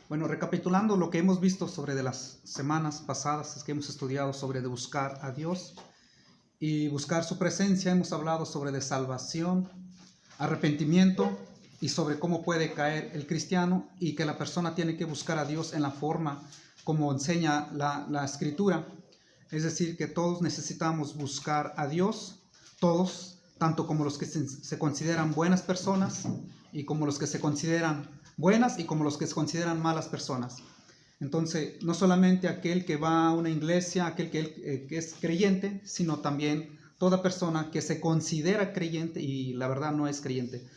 Bueno, recapitulando lo que hemos visto sobre de las semanas pasadas, es que hemos estudiado sobre de buscar a Dios y buscar su presencia. Hemos hablado sobre de salvación, arrepentimiento y sobre cómo puede caer el cristiano y que la persona tiene que buscar a Dios en la forma como enseña la Escritura. Es decir, que todos necesitamos buscar a Dios, todos, tanto como los que se consideran buenas personas y como los que se consideran buenas y como los que se consideran malas personas. Entonces, no solamente aquel que va a una iglesia, aquel que es creyente, sino también toda persona que se considera creyente y la verdad no es creyente.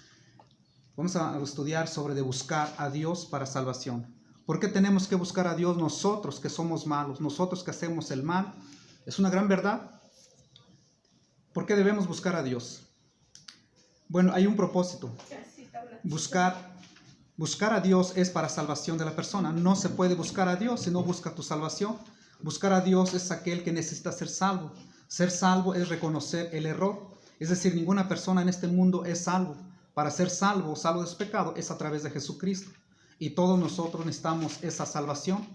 Vamos a estudiar sobre de buscar a Dios para salvación. ¿Por qué tenemos que buscar a Dios nosotros que somos malos, nosotros que hacemos el mal? Es una gran verdad. ¿Por qué debemos buscar a Dios? Bueno, hay un propósito. Buscar a Dios es para salvación de la persona. No se puede buscar a Dios si no busca tu salvación. Buscar a Dios es aquel que necesita ser salvo. Ser salvo es reconocer el error. Es decir, ninguna persona en este mundo es salvo. Para ser salvo de su pecado, es a través de Jesucristo. Y todos nosotros necesitamos esa salvación.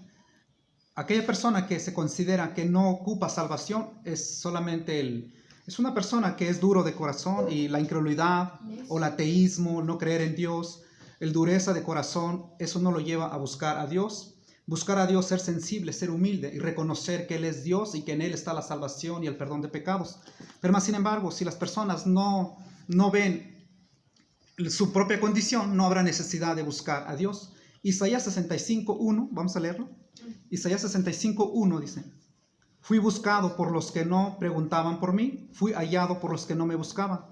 Aquella persona que se considera que no ocupa salvación es solamente es una persona que es duro de corazón, y la incredulidad o el ateísmo, no creer en Dios, el dureza de corazón, eso no lo lleva a buscar a Dios. Buscar a Dios, ser sensible, ser humilde y reconocer que Él es Dios y que en Él está la salvación y el perdón de pecados. Pero más sin embargo, si las personas no ven su propia condición, no habrá necesidad de buscar a Dios. Isaías 65:1, vamos a leerlo. Isaías 65:1 dice: fui buscado por los que no preguntaban por mí, fui hallado por los que no me buscaban.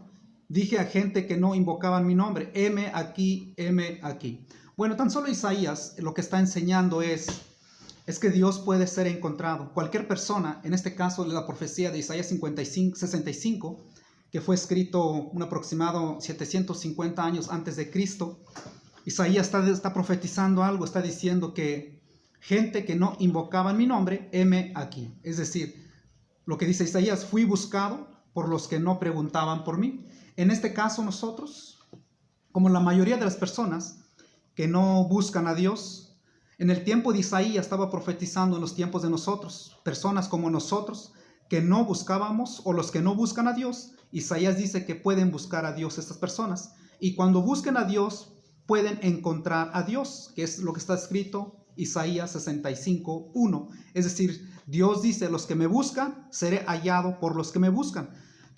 Dije a gente que no invocaban mi nombre, heme aquí, heme aquí. Bueno, tan solo Isaías lo que está enseñando es que Dios puede ser encontrado. Cualquier persona, en este caso la profecía de Isaías 65, que fue escrito un aproximado 750 años antes de Cristo, Isaías está profetizando algo, está diciendo que gente que no invocaban mi nombre, heme aquí. Es decir, lo que dice Isaías, fui buscado por los que no preguntaban por mí. En este caso nosotros, como la mayoría de las personas que no buscan a Dios, en el tiempo de Isaías estaba profetizando en los tiempos de nosotros, personas como nosotros que no buscábamos o los que no buscan a Dios. Isaías dice que pueden buscar a Dios estas personas, y cuando busquen a Dios pueden encontrar a Dios, que es lo que está escrito Isaías 65:1. Es decir, Dios dice: los que me buscan, seré hallado por los que me buscan.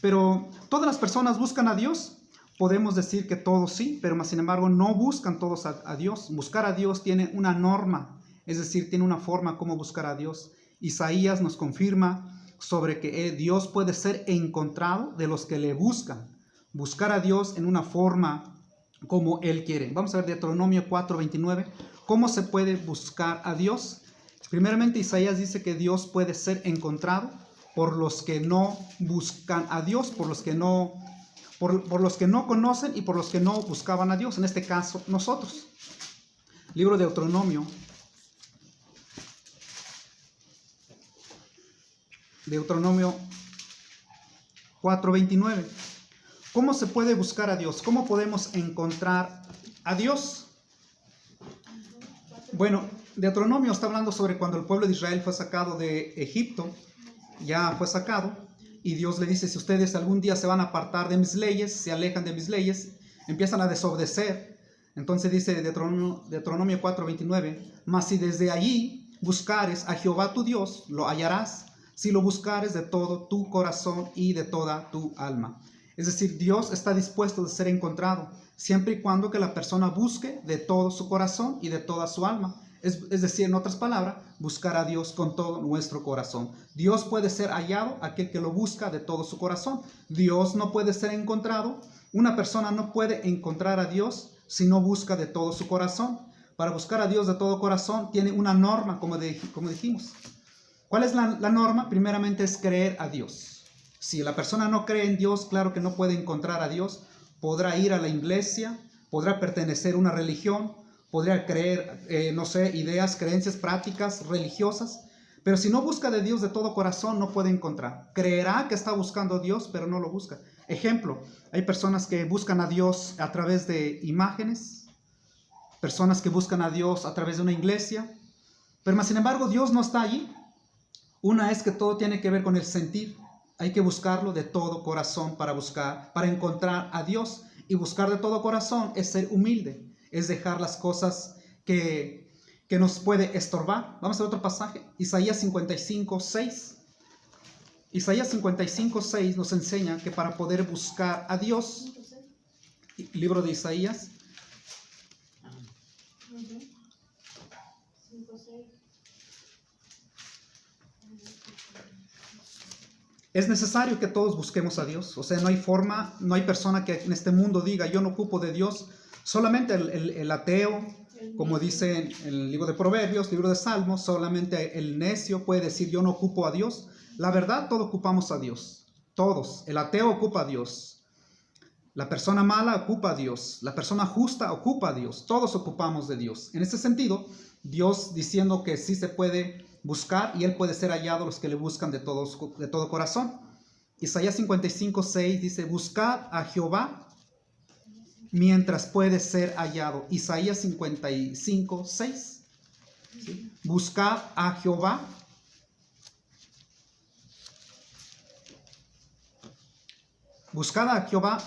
Pero ¿todas las personas buscan a Dios? Podemos decir que todos sí, pero más sin embargo no buscan todos a Dios. Buscar a Dios tiene una norma, es decir, tiene una forma como buscar a Dios. Isaías nos confirma sobre que Dios puede ser encontrado de los que le buscan. Buscar a Dios en una forma como Él quiere. Vamos a ver Deuteronomio 4:29. ¿Cómo se puede buscar a Dios? Primeramente, Isaías dice que Dios puede ser encontrado por los que no buscan a Dios, por los que no conocen y por los que no buscaban a Dios. En este caso, nosotros. Libro de Deuteronomio 4:29. ¿Cómo se puede buscar a Dios? ¿Cómo podemos encontrar a Dios? Bueno, Deuteronomio está hablando sobre cuando el pueblo de Israel fue sacado de Egipto. Ya fue sacado, y Dios le dice: si ustedes algún día se van a apartar de mis leyes, se alejan de mis leyes, empiezan a desobedecer. Entonces dice Deuteronomio 4:29: mas si desde allí buscares a Jehová tu Dios, lo hallarás, si lo buscares de todo tu corazón y de toda tu alma. Es decir, Dios está dispuesto a ser encontrado siempre y cuando que la persona busque de todo su corazón y de toda su alma. Es decir, en otras palabras, buscar a Dios con todo nuestro corazón. Dios puede ser hallado aquel que lo busca de todo su corazón. Dios no puede ser encontrado. Una persona no puede encontrar a Dios si no busca de todo su corazón. Para buscar a Dios de todo corazón tiene una norma, como dijimos. ¿Cuál es la norma? Primeramente es creer a Dios. Si la persona no cree en Dios, claro que no puede encontrar a Dios. Podrá ir a la iglesia, podrá pertenecer a una religión, podría creer, ideas, creencias, prácticas religiosas, pero si no busca de Dios de todo corazón, no puede encontrar. Creerá que está buscando a Dios, pero no lo busca. Ejemplo, hay personas que buscan a Dios a través de imágenes, personas que buscan a Dios a través de una iglesia, pero más sin embargo Dios no está allí. Una es que todo tiene que ver con el sentir. Hay que buscarlo de todo corazón para buscar, para encontrar a Dios. Y buscar de todo corazón es ser humilde, es dejar las cosas que nos puede estorbar. Vamos a otro pasaje, Isaías 55:6. Isaías 55:6 nos enseña que para poder buscar a Dios, libro de Isaías, es necesario que todos busquemos a Dios. O sea, no hay forma, no hay persona que en este mundo diga, yo no ocupo de Dios. Solamente el ateo, como dice en el libro de Proverbios, libro de Salmos, solamente el necio puede decir, yo no ocupo a Dios. La verdad, todos ocupamos a Dios. Todos. El ateo ocupa a Dios. La persona mala ocupa a Dios. La persona justa ocupa a Dios. Todos ocupamos de Dios. En ese sentido, Dios diciendo que sí se puede buscar y Él puede ser hallado los que le buscan de todo corazón. Isaías 55:6 dice, buscad a Jehová mientras puede ser hallado. Isaías 55:6. ¿Sí? Buscad a Jehová. Buscad a Jehová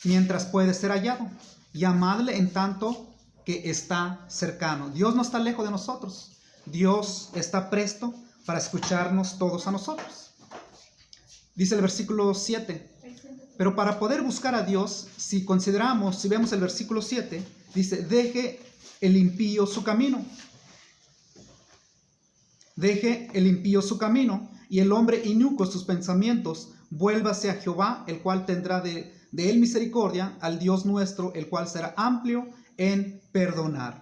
mientras puede ser hallado. Llamadle en tanto que está cercano. Dios no está lejos de nosotros. Dios está presto para escucharnos todos a nosotros. Dice el versículo 7. Pero para poder buscar a Dios, si vemos el versículo 7, dice, deje el impío su camino. Deje el impío su camino y el hombre inicuo sus pensamientos. Vuélvase a Jehová, el cual tendrá de él misericordia, al Dios nuestro, el cual será amplio en perdonar.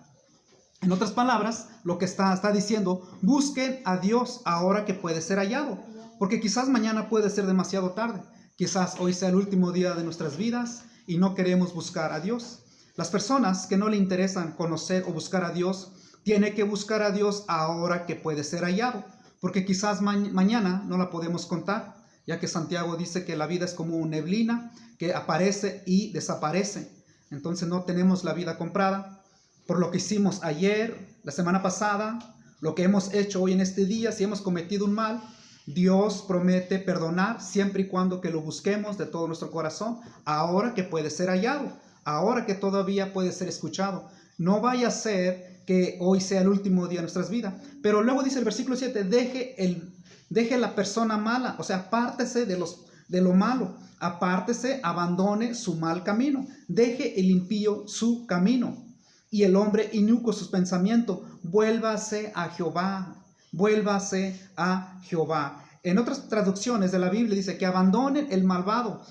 En otras palabras, lo que está diciendo, busquen a Dios ahora que puede ser hallado, porque quizás mañana puede ser demasiado tarde, quizás hoy sea el último día de nuestras vidas y no queremos buscar a Dios. Las personas que no le interesan conocer o buscar a Dios, tienen que buscar a Dios ahora que puede ser hallado, porque quizás mañana no la podemos contar, ya que Santiago dice que la vida es como una neblina que aparece y desaparece. Entonces no tenemos la vida comprada por lo que hicimos ayer, la semana pasada, lo que hemos hecho hoy en este día. Si hemos cometido un mal, Dios promete perdonar siempre y cuando que lo busquemos de todo nuestro corazón, ahora que puede ser hallado, ahora que todavía puede ser escuchado. No vaya a ser que hoy sea el último día de nuestras vidas. Pero luego dice el versículo 7, deje la persona mala, o sea, apártese de lo malo, apártese, abandone su mal camino, deje el impío su camino y el hombre inicuo sus pensamientos, vuélvase a Jehová, vuélvase a Jehová. En otras traducciones de la Biblia dice que abandonen el malvado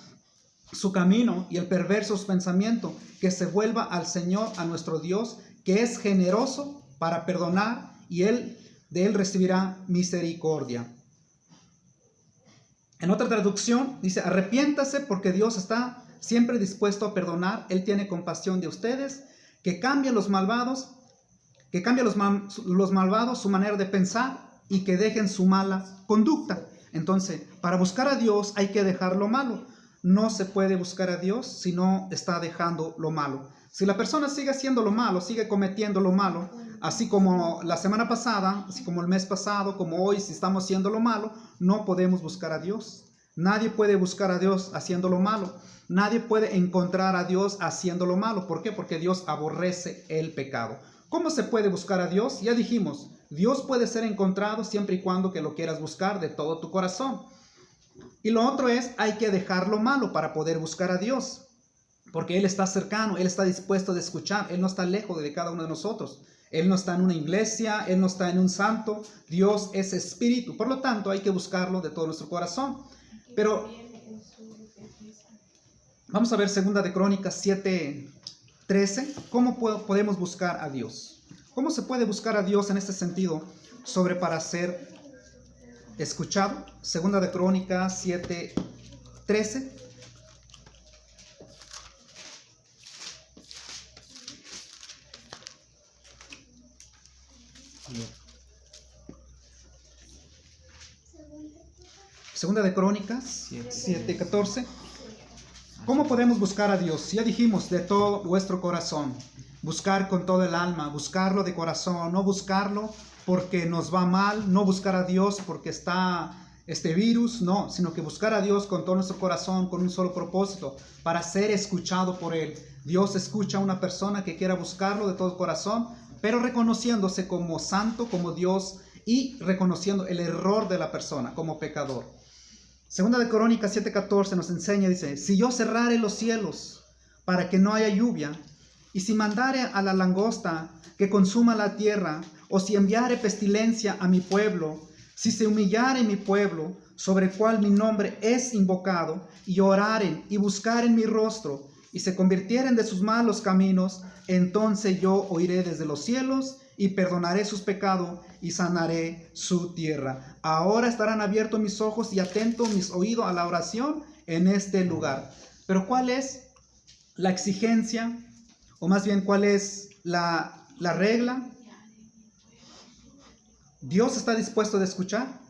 su camino y el perverso su pensamiento, que se vuelva al Señor, a nuestro Dios, que es generoso para perdonar y de él recibirá misericordia. En otra traducción dice, arrepiéntase porque Dios está siempre dispuesto a perdonar. Él tiene compasión de ustedes, que cambien los malvados su manera de pensar y que dejen su mala conducta. Entonces, para buscar a Dios hay que dejar lo malo. No se puede buscar a Dios si no está dejando lo malo. Si la persona sigue haciendo lo malo, sigue cometiendo lo malo, así como la semana pasada, así como el mes pasado, como hoy, si estamos haciendo lo malo, no podemos buscar a Dios. Nadie puede buscar a Dios haciendo lo malo. Nadie puede encontrar a Dios haciendo lo malo. ¿Por qué? Porque Dios aborrece el pecado. ¿Cómo se puede buscar a Dios? Ya dijimos, Dios puede ser encontrado siempre y cuando que lo quieras buscar de todo tu corazón. Y lo otro es, hay que dejar lo malo para poder buscar a Dios. Porque Él está cercano, Él está dispuesto a escuchar, Él no está lejos de cada uno de nosotros. Él no está en una iglesia, Él no está en un santo. Dios es espíritu, por lo tanto hay que buscarlo de todo nuestro corazón. Pero vamos a ver 2 de Crónicas 7:13. ¿Cómo podemos buscar a Dios? ¿Cómo se puede buscar a Dios en este sentido para ser escuchado? 2 de Crónicas 7:13. Segunda de Crónicas 7:14. ¿Cómo podemos buscar a Dios? Ya dijimos, de todo vuestro corazón. buscar con todo el alma, buscarlo de corazón, no buscarlo porque nos va mal, no buscar a Dios porque está este virus, no, sino que buscar a Dios con todo nuestro corazón, con un solo propósito, para ser escuchado por Él. Dios escucha a una persona que quiera buscarlo de todo corazón, pero reconociéndose como santo, como Dios, y reconociendo el error de la persona como pecador. Segunda de Crónicas 7:14 nos enseña, dice, si yo cerrare los cielos para que no haya lluvia, y si mandare a la langosta que consuma la tierra, o si enviare pestilencia a mi pueblo, si se humillare mi pueblo, sobre el cual mi nombre es invocado, y oraren y buscaren mi rostro, y se convirtieren de sus malos caminos, entonces yo oiré desde los cielos, y perdonaré sus pecados, y sanaré su tierra. Ahora estarán abiertos mis ojos y atentos mis oídos a la oración en este lugar. Pero ¿cuál es la exigencia? O más bien, ¿cuál es la regla? Dios está dispuesto a escuchar,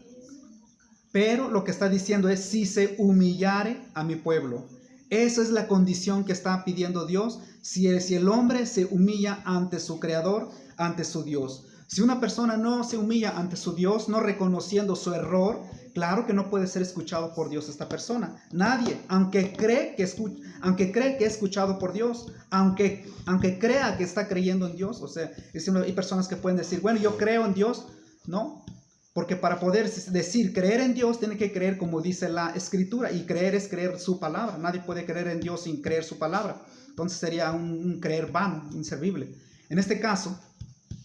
pero lo que está diciendo es si se humillare a mi pueblo. Esa es la condición que está pidiendo Dios, si el hombre se humilla ante su Creador, ante su Dios. Si una persona no se humilla ante su Dios, no reconociendo su error, claro que no puede ser escuchado por Dios esta persona. Nadie, aunque cree que es escuchado por Dios, aunque crea que está creyendo en Dios. O sea, hay personas que pueden decir, bueno, yo creo en Dios. No, porque para poder decir creer en Dios, tiene que creer como dice la Escritura, y creer es creer su palabra. Nadie puede creer en Dios sin creer su palabra. Entonces sería un creer vano, inservible. En este caso,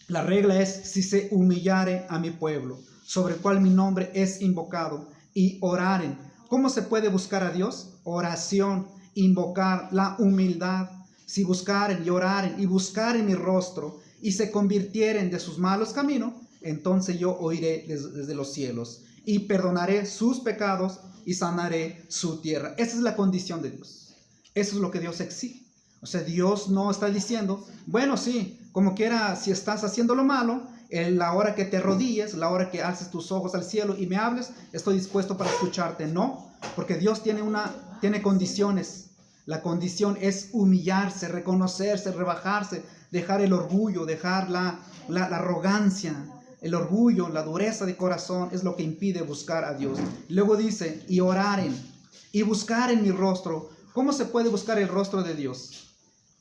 la regla es si se humillare a mi pueblo, sobre el cual mi nombre es invocado, y oraren. ¿Cómo se puede buscar a Dios? Oración, invocar la humildad. Si buscaren y oraren y buscaren mi rostro, y se convirtieren de sus malos caminos, entonces yo oiré desde los cielos, y perdonaré sus pecados, y sanaré su tierra. Esa es la condición de Dios. Eso es lo que Dios exige. O sea, Dios no está diciendo, bueno, sí, como quiera, si estás haciendo lo malo, la hora que te arrodilles, la hora que alces tus ojos al cielo y me hables, estoy dispuesto para escucharte. No, porque Dios tiene condiciones. La condición es humillarse, reconocerse, rebajarse, dejar el orgullo, dejar la arrogancia. El orgullo, la dureza de corazón es lo que impide buscar a Dios. Luego dice, y oraren, y buscaren mi rostro. ¿Cómo se puede buscar el rostro de Dios?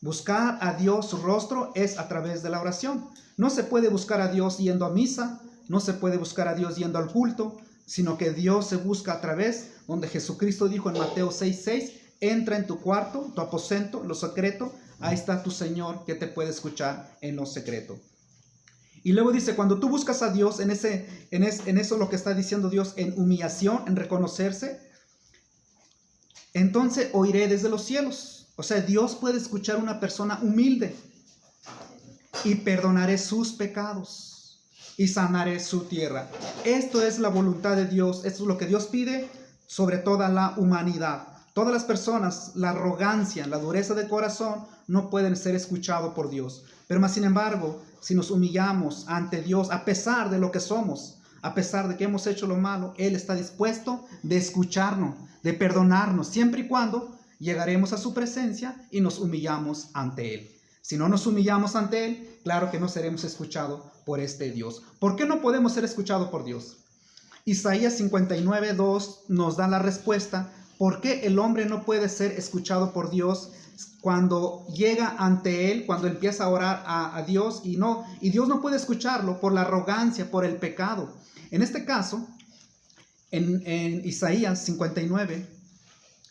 Buscar a Dios su rostro es a través de la oración. No se puede buscar a Dios yendo a misa, no se puede buscar a Dios yendo al culto, sino que Dios se busca a través, donde Jesucristo dijo en Mateo 6:6, entra en tu cuarto, tu aposento, lo secreto, ahí está tu Señor que te puede escuchar en lo secreto. Y luego dice, cuando tú buscas a Dios, en eso lo que está diciendo Dios, en humillación, en reconocerse, entonces oiré desde los cielos. O sea, Dios puede escuchar a una persona humilde, y perdonaré sus pecados, y sanaré su tierra. Esto es la voluntad de Dios, esto es lo que Dios pide sobre toda la humanidad. Todas las personas, la arrogancia, la dureza de corazón, no pueden ser escuchados por Dios. Pero más sin embargo, si nos humillamos ante Dios, a pesar de lo que somos, a pesar de que hemos hecho lo malo, Él está dispuesto de escucharnos, de perdonarnos, siempre y cuando llegaremos a su presencia y nos humillamos ante Él. Si no nos humillamos ante Él, claro que no seremos escuchados por este Dios. ¿Por qué no podemos ser escuchados por Dios? Isaías 59:2 nos da la respuesta. ¿Por qué el hombre no puede ser escuchado por Dios cuando llega ante Él, cuando empieza a orar a Dios y Dios no puede escucharlo por la arrogancia, por el pecado? En este caso, en Isaías 59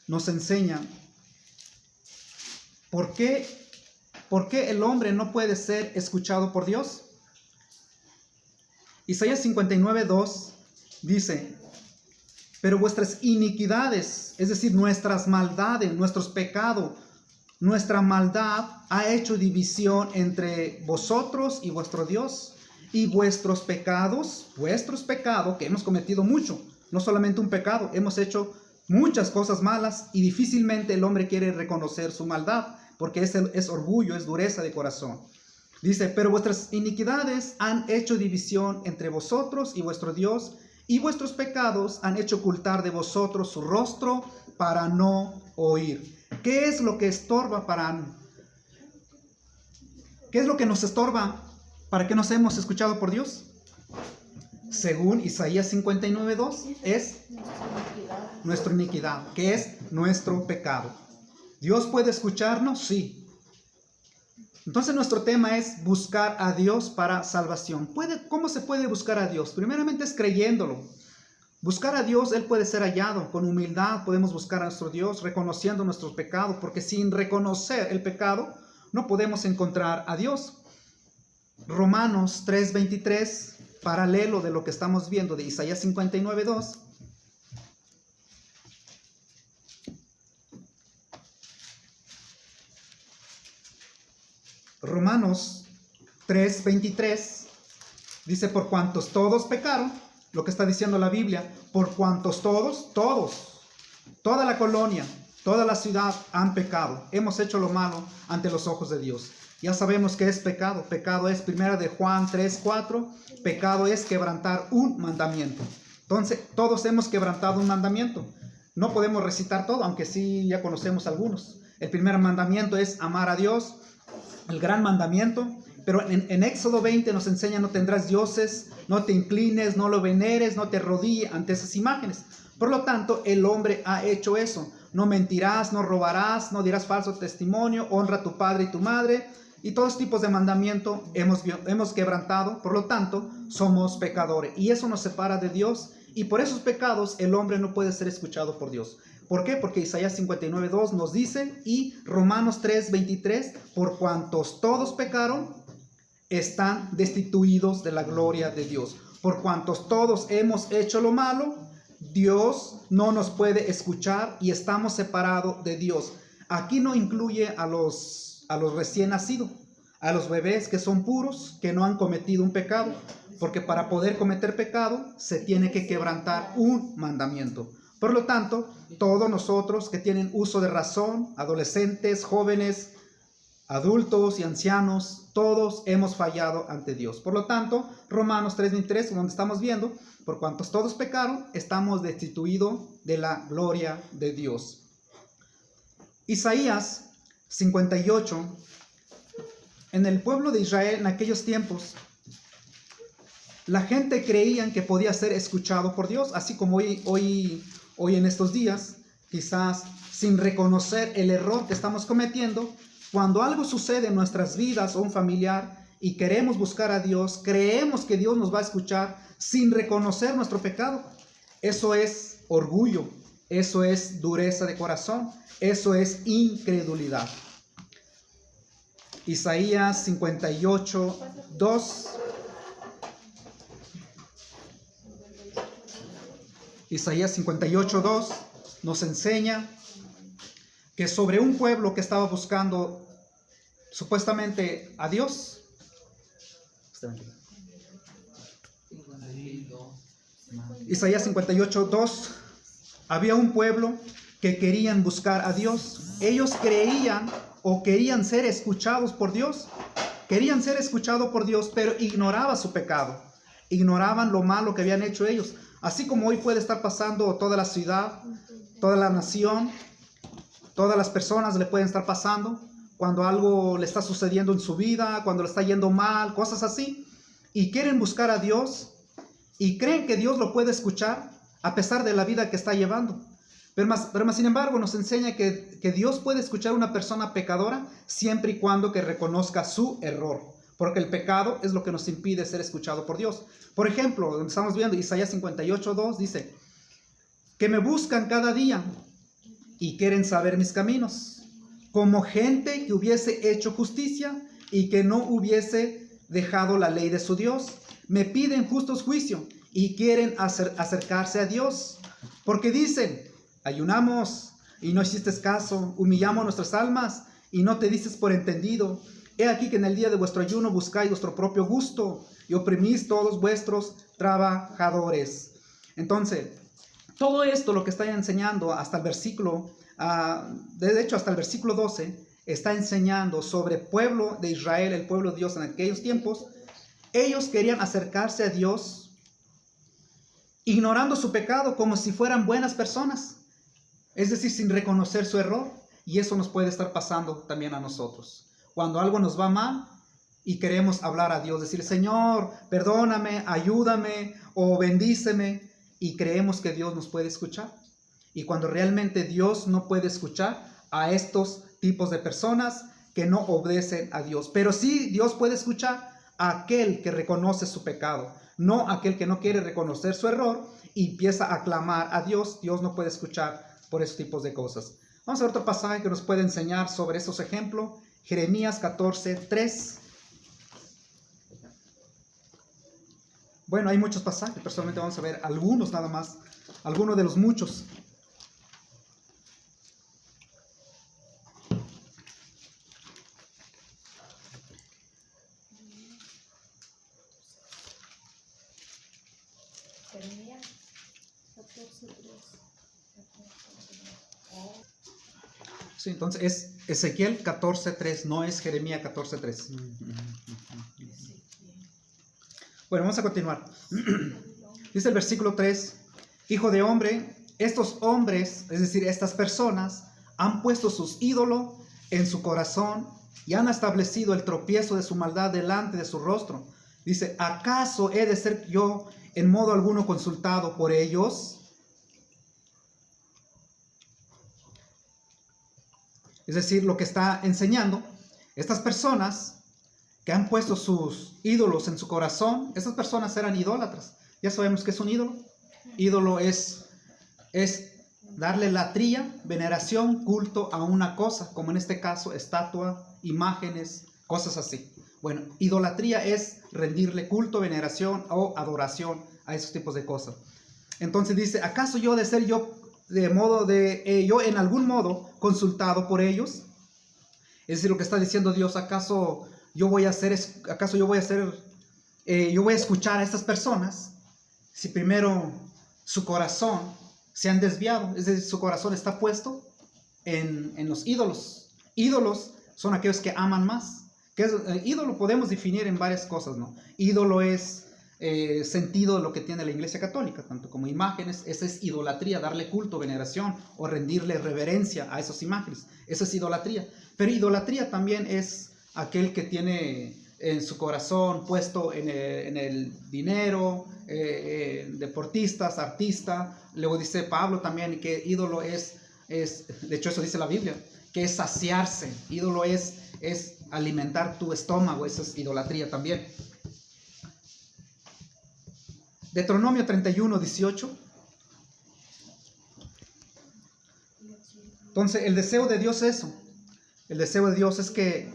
nos enseña ¿por qué el hombre no puede ser escuchado por Dios? Isaías 59:2 dice, pero vuestras iniquidades, es decir, nuestras maldades, nuestros pecados, nuestra maldad ha hecho división entre vosotros y vuestro Dios. Y vuestros pecados, que hemos cometido mucho, no solamente un pecado, hemos hecho muchas cosas malas y difícilmente el hombre quiere reconocer su maldad, porque es orgullo, es dureza de corazón. Dice, pero vuestras iniquidades han hecho división entre vosotros y vuestro Dios, y vuestros pecados han hecho ocultar de vosotros su rostro para no oír. ¿Qué es lo que estorba ¿Qué es lo que nos estorba para que no seamos escuchados por Dios? Según Isaías 59:2, es nuestra iniquidad, que es nuestro pecado. ¿Dios puede escucharnos? Sí. Entonces nuestro tema es buscar a Dios para salvación. ¿Cómo se puede buscar a Dios? Primeramente es creyéndolo. Buscar a Dios, Él puede ser hallado. Con humildad podemos buscar a nuestro Dios, reconociendo nuestros pecados, porque sin reconocer el pecado no podemos encontrar a Dios. Romanos 3:23, paralelo de lo que estamos viendo de Isaías 59:2. Romanos 3:23 dice: por cuantos todos pecaron, lo que está diciendo la Biblia, por cuantos todos, toda la colonia, toda la ciudad han pecado, hemos hecho lo malo ante los ojos de Dios. Ya sabemos que es pecado. Pecado es, primera de Juan 3:4, pecado es quebrantar un mandamiento. Entonces, todos hemos quebrantado un mandamiento. No podemos recitar todo, aunque sí ya conocemos algunos. El primer mandamiento es amar a Dios, el gran mandamiento. Pero en Éxodo 20 nos enseña: no tendrás dioses, no te inclines, no lo veneres, no te arrodilles ante esas imágenes. Por lo tanto, el hombre ha hecho eso. No mentirás, no robarás, no dirás falso testimonio, honra a tu padre y tu madre. Y todos tipos de mandamiento hemos quebrantado. Por lo tanto, somos pecadores. Y eso nos separa de Dios. Y por esos pecados el hombre no puede ser escuchado por Dios. ¿Por qué? Porque Isaías 59:2 nos dice, y Romanos 3:23, por cuantos todos pecaron, están destituidos de la gloria de Dios. Por cuantos todos hemos hecho lo malo, Dios no nos puede escuchar y estamos separados de Dios. Aquí no incluye a los recién nacidos, a los bebés que son puros, que no han cometido un pecado, porque para poder cometer pecado se tiene que quebrantar un mandamiento. Por lo tanto, todos nosotros que tienen uso de razón, adolescentes, jóvenes, adultos y ancianos, todos hemos fallado ante Dios. Por lo tanto, Romanos 3:23, donde estamos viendo, por cuantos todos pecaron, estamos destituidos de la gloria de Dios. Isaías 58, en el pueblo de Israel en aquellos tiempos, la gente creía que podía ser escuchado por Dios, así como hoy en estos días, quizás sin reconocer el error que estamos cometiendo. Cuando algo sucede en nuestras vidas o un familiar y queremos buscar a Dios, creemos que Dios nos va a escuchar sin reconocer nuestro pecado. Eso es orgullo, eso es dureza de corazón, eso es incredulidad. Isaías 58:2. Isaías 58:2 nos enseña que sobre un pueblo que estaba buscando supuestamente a Dios, Isaías 58:2, había un pueblo que querían buscar a Dios. Ellos creían o querían ser escuchados por Dios. Querían ser escuchados por Dios, pero ignoraban su pecado. Ignoraban lo malo que habían hecho ellos. Así como hoy puede estar pasando toda la ciudad, toda la nación, todas las personas le pueden estar pasando cuando algo le está sucediendo en su vida, cuando le está yendo mal, cosas así. Y quieren buscar a Dios y creen que Dios lo puede escuchar a pesar de la vida que está llevando. Pero sin embargo nos enseña que Dios puede escuchar a una persona pecadora siempre y cuando que reconozca su error. Porque el pecado es lo que nos impide ser escuchado por Dios. Por ejemplo, donde estamos viendo Isaías 58:2 dice: que me buscan cada día y quieren saber mis caminos, como gente que hubiese hecho justicia y que no hubiese dejado la ley de su Dios. Me piden justos juicios y quieren acercarse a Dios, porque dicen: ayunamos y no hiciste caso, humillamos nuestras almas y no te dices por entendido. He aquí que en el día de vuestro ayuno buscáis vuestro propio gusto y oprimís todos vuestros trabajadores. Entonces, todo esto lo que está enseñando hasta el versículo, de hecho hasta el versículo 12, está enseñando sobre el pueblo de Israel, el pueblo de Dios en aquellos tiempos. Ellos querían acercarse a Dios ignorando su pecado como si fueran buenas personas, es decir, sin reconocer su error. Y eso nos puede estar pasando también a nosotros. Cuando algo nos va mal, y queremos hablar a Dios, decir, Señor, perdóname, ayúdame o bendíceme, y creemos que Dios nos puede escuchar. Y cuando realmente Dios no puede escuchar a estos tipos de personas que no obedecen a Dios. Pero sí Dios puede escuchar a aquel que reconoce su pecado, no aquel que no quiere reconocer su error y empieza a clamar a Dios. Dios no puede escuchar por esos tipos de cosas. Vamos a ver otro pasaje que nos puede enseñar sobre estos ejemplos. Jeremías 14:3. Bueno, hay muchos pasajes, personalmente vamos a ver algunos nada más, algunos de los muchos. Jeremías 14:3. Sí, entonces es Ezequiel 14:3, no es Jeremías 14:3. Bueno, vamos a continuar. Dice el versículo 3, Hijo de hombre, estos hombres, es decir, estas personas, han puesto sus ídolos en su corazón y han establecido el tropiezo de su maldad delante de su rostro. Dice, ¿acaso he de ser yo en modo alguno consultado por ellos? Es decir, lo que está enseñando, estas personas que han puesto sus ídolos en su corazón, esas personas eran idólatras. Ya sabemos que es un ídolo. Ídolo es darle latría, veneración, culto a una cosa, como en este caso, estatua, imágenes, cosas así. Bueno, idolatría es rendirle culto, veneración o adoración a esos tipos de cosas. Entonces dice, ¿acaso yo de ser yo yo en algún modo consultado por ellos? Es decir, lo que está diciendo Dios, ¿acaso yo voy a escuchar a estas personas si primero su corazón se han desviado? Es decir, su corazón está puesto en los ídolos. Ídolos son aquellos que aman más. Ídolo podemos definir en varias cosas, ¿no? Ídolo es sentido de lo que tiene la Iglesia Católica, tanto como imágenes. Esa es idolatría, darle culto, veneración o rendirle reverencia a esas imágenes. Esa es idolatría. Pero idolatría también es aquel que tiene en su corazón puesto en el dinero, deportistas, artistas. Luego dice Pablo también que ídolo es, de hecho eso dice la Biblia, que es saciarse. Ídolo es alimentar tu estómago, eso es idolatría también. Deuteronomio 31:18. Entonces el deseo de Dios es eso. El deseo de Dios es que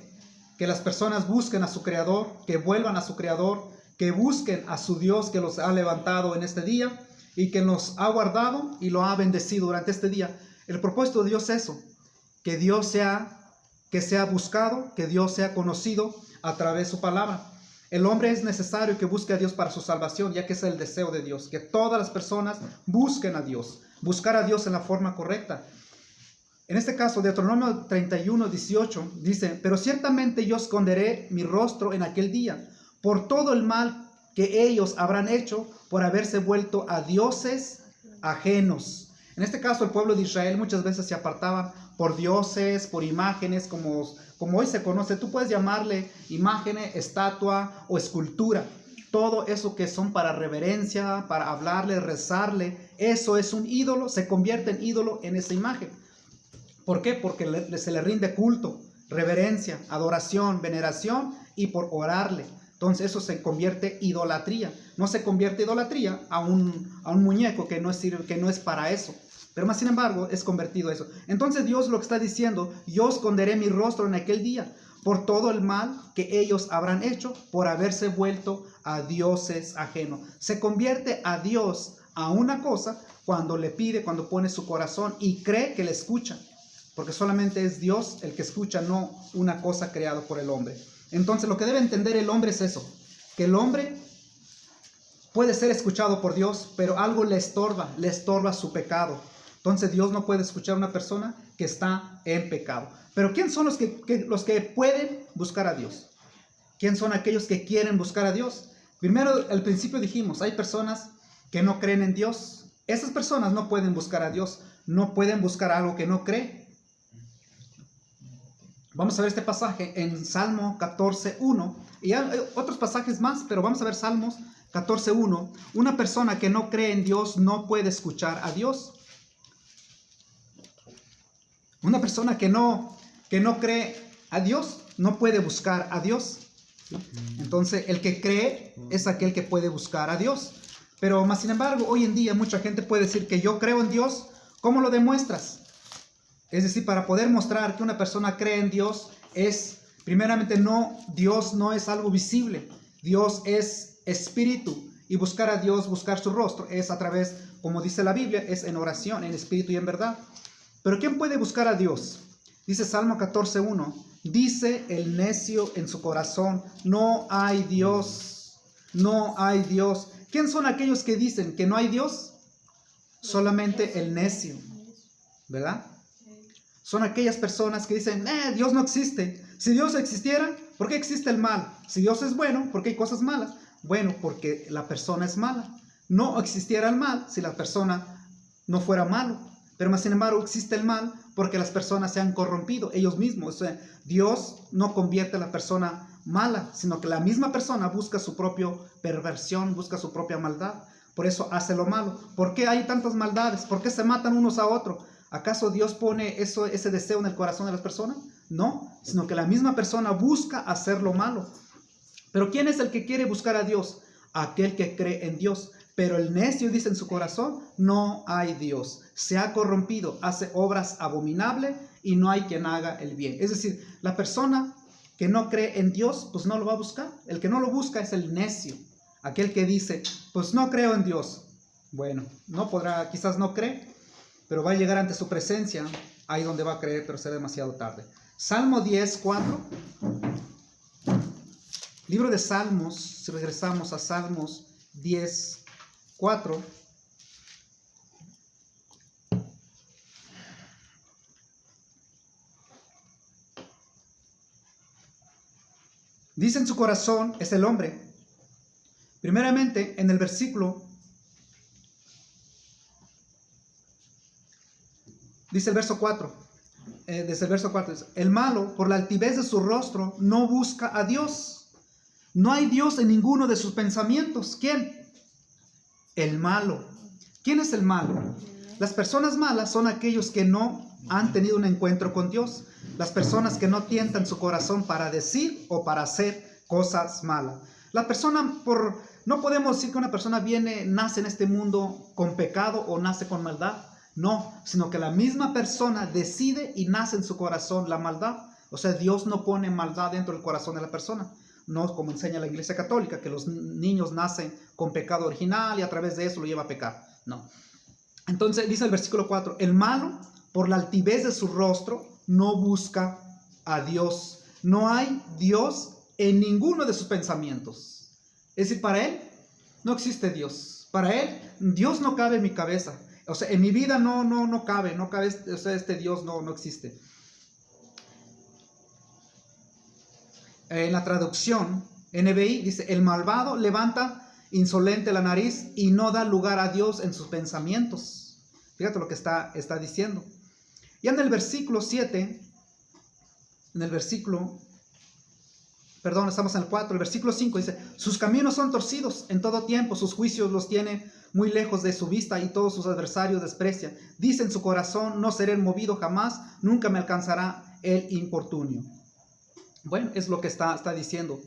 las personas busquen a su Creador, que vuelvan a su Creador, que busquen a su Dios que los ha levantado en este día y que nos ha guardado y lo ha bendecido durante este día. El propósito de Dios es eso, que Dios sea buscado, que Dios sea conocido a través de su palabra. El hombre es necesario que busque a Dios para su salvación, ya que es el deseo de Dios, que todas las personas busquen a Dios, buscar a Dios en la forma correcta. En este caso, Deuteronomio 31:18 dice, pero ciertamente yo esconderé mi rostro en aquel día por todo el mal que ellos habrán hecho por haberse vuelto a dioses ajenos. En este caso, el pueblo de Israel muchas veces se apartaban por dioses, por imágenes, como hoy se conoce. Tú puedes llamarle imágenes, estatua o escultura. Todo eso que son para reverencia, para hablarle, rezarle, eso es un ídolo, se convierte en ídolo en esa imagen. ¿Por qué? Porque se le rinde culto, reverencia, adoración, veneración y por orarle. Entonces eso se convierte en idolatría. No se convierte idolatría a un muñeco que no es para eso. Pero más sin embargo es convertido a eso. Entonces Dios lo que está diciendo, yo esconderé mi rostro en aquel día por todo el mal que ellos habrán hecho por haberse vuelto a dioses ajenos. Se convierte a Dios a una cosa cuando le pide, cuando pone su corazón y cree que le escucha. Porque solamente es Dios el que escucha, no una cosa creada por el hombre. Entonces lo que debe entender el hombre es eso, que el hombre puede ser escuchado por Dios, pero algo le estorba su pecado. Entonces Dios no puede escuchar a una persona que está en pecado. Pero ¿quién son los que pueden buscar a Dios? ¿Quién son aquellos que quieren buscar a Dios? Primero, al principio dijimos, hay personas que no creen en Dios. Esas personas no pueden buscar a Dios, no pueden buscar algo que no cree. Vamos a ver este pasaje en Salmo 14:1. Y hay otros pasajes más, pero vamos a ver Salmos 14:1. Una persona que no cree en Dios no puede escuchar a Dios. Una persona que no cree a Dios no puede buscar a Dios. Entonces, el que cree es aquel que puede buscar a Dios. Pero más sin embargo, hoy en día mucha gente puede decir que yo creo en Dios. ¿Cómo lo demuestras? Es decir, para poder mostrar que una persona cree en Dios es, primeramente, Dios no es algo visible. Dios es espíritu. Y buscar a Dios, buscar su rostro, es a través, como dice la Biblia, es en oración, en espíritu y en verdad. Pero ¿quién puede buscar a Dios? Dice Salmo 14:1. Dice el necio en su corazón, no hay Dios, no hay Dios. ¿Quién son aquellos que dicen que no hay Dios? Solamente el necio, ¿verdad? Son aquellas personas que dicen, Dios no existe. Si Dios existiera, ¿por qué existe el mal? Si Dios es bueno, ¿por qué hay cosas malas? Bueno, porque la persona es mala. No existiera el mal si la persona no fuera malo. Pero más sin embargo existe el mal porque las personas se han corrompido ellos mismos. O sea, Dios no convierte a la persona mala, sino que la misma persona busca su propia perversión, busca su propia maldad. Por eso hace lo malo. ¿Por qué hay tantas maldades? ¿Por qué se matan unos a otros? ¿Acaso Dios pone ese deseo en el corazón de las personas? No, sino que la misma persona busca hacer lo malo. Pero ¿quién es el que quiere buscar a Dios? Aquel que cree en Dios. Pero el necio dice en su corazón, no hay Dios. Se ha corrompido, hace obras abominables y no hay quien haga el bien. Es decir, la persona que no cree en Dios, pues no lo va a buscar. El que no lo busca es el necio. Aquel que dice, pues no creo en Dios. Bueno, no podrá, quizás no cree, pero va a llegar ante su presencia, ahí donde va a creer, pero será demasiado tarde. Salmo 10:4. Libro de Salmos, si regresamos a Salmos 10:4. Dice en su corazón es el hombre. Primeramente, en el versículo, dice el verso 4, desde el verso 4, el malo, por la altivez de su rostro, no busca a Dios. No hay Dios en ninguno de sus pensamientos. ¿Quién? El malo. ¿Quién es el malo? Las personas malas son aquellos que no han tenido un encuentro con Dios. Las personas que no tientan su corazón para decir o para hacer cosas malas. La persona, no podemos decir que una persona nace en este mundo con pecado o nace con maldad. No, sino que la misma persona decide y nace en su corazón la maldad. O sea, Dios no pone maldad dentro del corazón de la persona. No como enseña la Iglesia Católica, que los niños nacen con pecado original y a través de eso lo lleva a pecar. No. Entonces dice el versículo 4, el malo, por la altivez de su rostro, no busca a Dios. No hay Dios en ninguno de sus pensamientos. Es decir, para él no existe Dios. Para él, Dios no cabe en mi cabeza. O sea, en mi vida no cabe, o sea, este Dios no existe. En la traducción NBI dice, el malvado levanta insolente la nariz y no da lugar a Dios en sus pensamientos. Fíjate lo que está diciendo. Y en el versículo 7, estamos en el 4, el versículo 5 dice, sus caminos son torcidos en todo tiempo, sus juicios los tiene muy lejos de su vista y todos sus adversarios desprecia. Dice en su corazón, no seré movido jamás, nunca me alcanzará el infortunio. Bueno, es lo que está diciendo.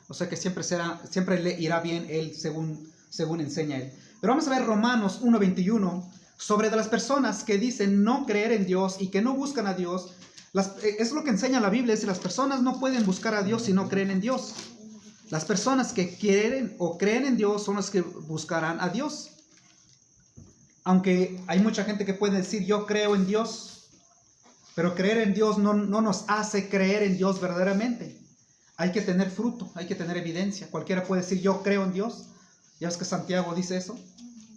O sea que siempre le irá bien él según enseña él. Pero vamos a ver Romanos 1:21 sobre de las personas que dicen no creer en Dios y que no buscan a Dios. Es lo que enseña la Biblia, es que las personas no pueden buscar a Dios si no creen en Dios. Las personas que quieren o creen en Dios son las que buscarán a Dios. Aunque hay mucha gente que puede decir yo creo en Dios, pero creer en Dios no nos hace creer en Dios verdaderamente. Hay que tener fruto, hay que tener evidencia. Cualquiera puede decir yo creo en Dios. Ya ves que Santiago dice eso.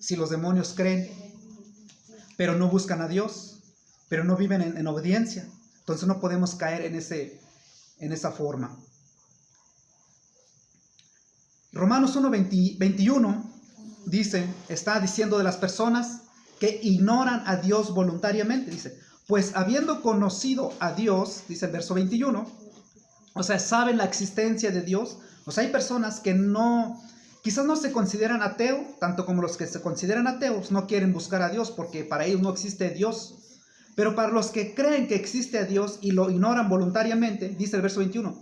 Si los demonios creen, pero no buscan a Dios, pero no viven en obediencia, entonces no podemos caer en esa forma. Romanos 1:21 dice, está diciendo de las personas que ignoran a Dios voluntariamente. Dice, Pues habiendo conocido a Dios, dice el verso 21, o sea, saben la existencia de Dios. O sea, hay personas que quizás no se consideran ateos, tanto como los que se consideran ateos no quieren buscar a Dios porque para ellos no existe Dios. Pero para los que creen que existe a Dios y lo ignoran voluntariamente, dice el verso 21,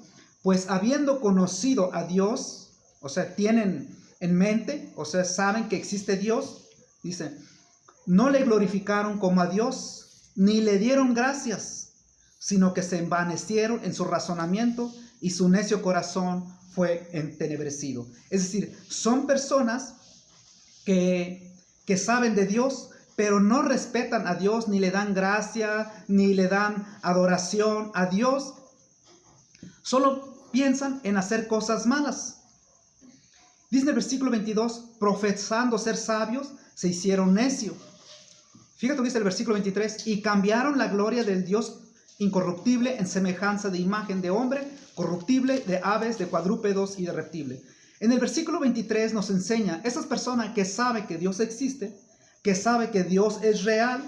pues habiendo conocido a Dios, o sea, tienen en mente, o sea, saben que existe Dios, dice, no le glorificaron como a Dios, ni le dieron gracias, sino que se envanecieron en su razonamiento y su necio corazón fue entenebrecido. Es decir, son personas que saben de Dios, pero no respetan a Dios, ni le dan gracia, ni le dan adoración a Dios. Solo piensan en hacer cosas malas. Dice en el versículo 22, profesando ser sabios, se hicieron necios. Fíjate lo que dice el versículo 23, y cambiaron la gloria del Dios incorruptible en semejanza de imagen de hombre, corruptible, de aves, de cuadrúpedos y de reptiles. En el versículo 23 nos enseña, esas personas que saben que Dios existe, que saben que Dios es real,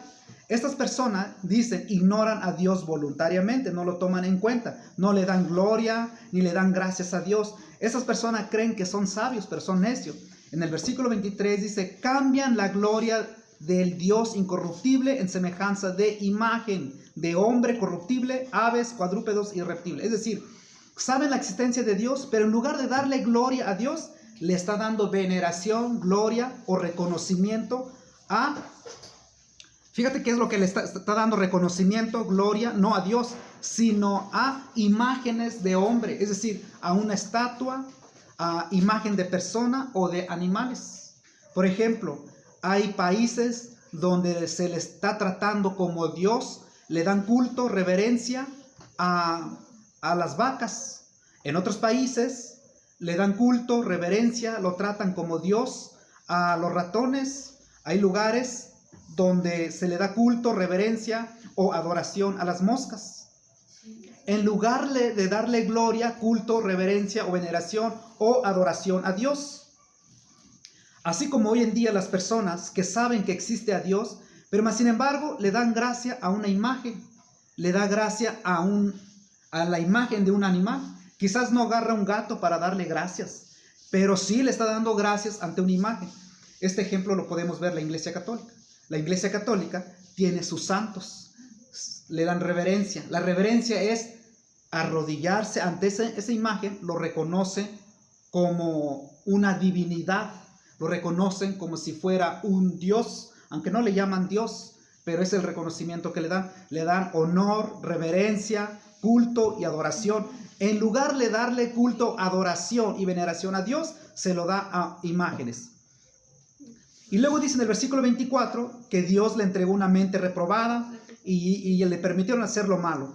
estas personas, dicen, ignoran a Dios voluntariamente, no lo toman en cuenta, no le dan gloria, ni le dan gracias a Dios. Esas personas creen que son sabios, pero son necios. En el versículo 23 dice, cambian la gloria del Dios incorruptible en semejanza de imagen de hombre corruptible, aves, cuadrúpedos y reptiles. Es decir, saben la existencia de Dios, pero en lugar de darle gloria a Dios, le está dando veneración, gloria o reconocimiento a... Fíjate qué es lo que le está dando reconocimiento, gloria, no a Dios, sino a imágenes de hombre, es decir, a una estatua, a imagen de persona o de animales. Por ejemplo, hay países donde se le está tratando como Dios, le dan culto, reverencia a las vacas. En otros países le dan culto, reverencia, lo tratan como Dios a los ratones. Hay lugares donde se le da culto, reverencia o adoración a las moscas. En lugar de darle gloria, culto, reverencia o veneración o adoración a Dios. Así como hoy en día las personas que saben que existe a Dios, pero más sin embargo le dan gracia a una imagen, le da gracia a la imagen de un animal. Quizás no agarra un gato para darle gracias, pero sí le está dando gracias ante una imagen. Este ejemplo lo podemos ver en la Iglesia Católica. La Iglesia Católica tiene sus santos, le dan reverencia. La reverencia es arrodillarse ante esa imagen, lo reconoce como una divinidad, lo reconocen como si fuera un Dios, aunque no le llaman Dios, pero es el reconocimiento que le dan honor, reverencia, culto y adoración. En lugar de darle culto, adoración y veneración a Dios, se lo da a imágenes. Y luego dice en el versículo 24 que Dios le entregó una mente reprobada y le permitieron hacer lo malo.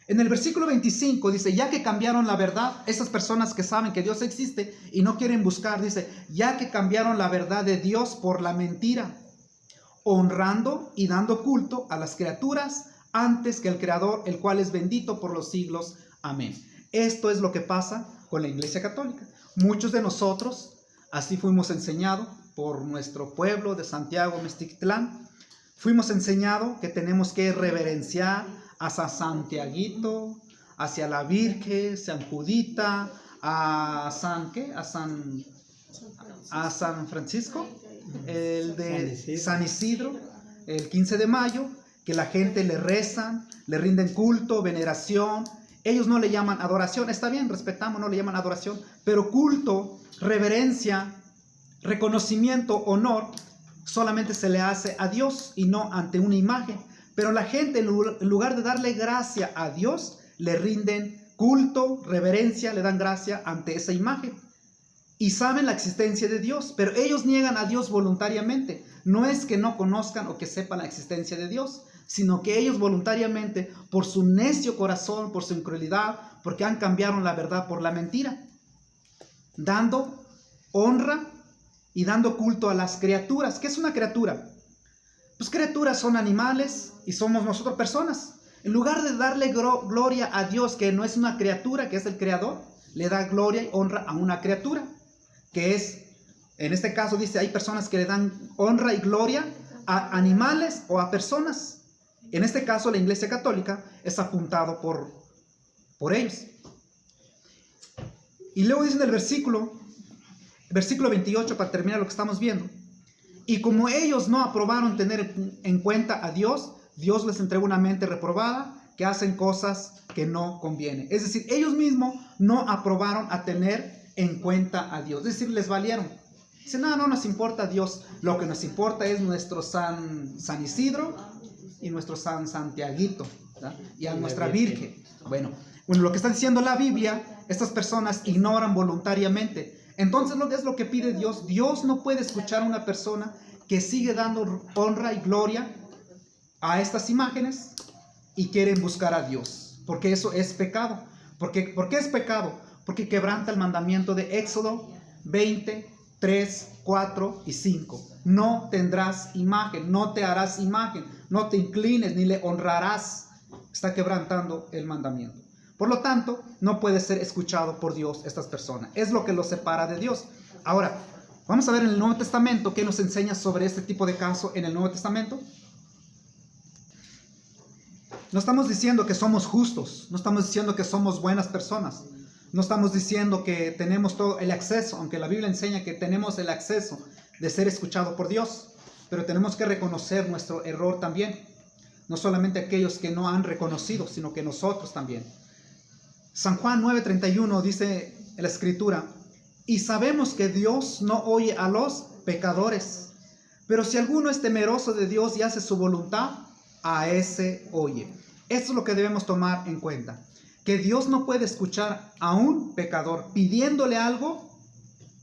En el versículo 25 dice, ya que cambiaron la verdad, esas personas que saben que Dios existe y no quieren buscar, dice, ya que cambiaron la verdad de Dios por la mentira, honrando y dando culto a las criaturas antes que al Creador, el cual es bendito por los siglos. Amén. Esto es lo que pasa con la Iglesia Católica. Muchos de nosotros así fuimos enseñados por nuestro pueblo de Santiago, Mixtitlán. Fuimos enseñados que tenemos que reverenciar a San Santiaguito, hacia la Virgen, San Judita, a San Francisco, el de San Isidro, el 15 de mayo, que la gente le rezan, le rinden culto, veneración. Ellos no le llaman adoración, está bien, respetamos, no le llaman adoración, pero culto, reverencia, reconocimiento, honor, solamente se le hace a Dios y no ante una imagen. Pero la gente, en lugar de darle gracia a Dios, le rinden culto, reverencia, le dan gracia ante esa imagen. Y saben la existencia de Dios, pero ellos niegan a Dios voluntariamente. No es que no conozcan o que sepan la existencia de Dios, sino que ellos voluntariamente, por su necio corazón, por su incredulidad, porque han cambiado la verdad por la mentira, dando honra y dando culto a las criaturas. ¿Qué es una criatura? Pues criaturas son animales y somos nosotros personas. En lugar de darle gloria a Dios, que no es una criatura, que es el creador, le da gloria y honra a una criatura, que es, en este caso dice, hay personas que le dan honra y gloria a animales o a personas. En este caso, la Iglesia Católica es apuntado por ellos. Y luego dice en el versículo 28, para terminar lo que estamos viendo: y como ellos no aprobaron tener en cuenta a Dios, Dios les entregó una mente reprobada, que hacen cosas que no convienen. Es decir, ellos mismos no aprobaron a tener en cuenta a Dios. Es decir, les valieron. Dicen, no nos importa Dios. Lo que nos importa es nuestro San Isidro y nuestro San Santiaguito, ¿verdad? Y a nuestra Virgen. Bueno, lo que está diciendo la Biblia, estas personas ignoran voluntariamente. Entonces, lo que es lo que pide Dios. Dios no puede escuchar a una persona que sigue dando honra y gloria a estas imágenes y quieren buscar a Dios, porque eso es pecado. ¿Por qué es pecado? Porque quebranta el mandamiento de Éxodo 20, 3, 4 y 5. No tendrás imagen, no te harás imagen, no te inclines ni le honrarás. Está quebrantando el mandamiento. Por lo tanto, no puede ser escuchado por Dios estas personas. Es lo que los separa de Dios. Ahora, vamos a ver en el Nuevo Testamento qué nos enseña sobre este tipo de caso en el Nuevo Testamento. No estamos diciendo que somos justos, no estamos diciendo que somos buenas personas, no estamos diciendo que tenemos todo el acceso, aunque la Biblia enseña que tenemos el acceso de ser escuchado por Dios, pero tenemos que reconocer nuestro error también. No solamente aquellos que no han reconocido, sino que nosotros también. San Juan 9:31 dice en la Escritura: y sabemos que Dios no oye a los pecadores, pero si alguno es temeroso de Dios y hace su voluntad, a ese oye. Esto es lo que debemos tomar en cuenta, que Dios no puede escuchar a un pecador pidiéndole algo.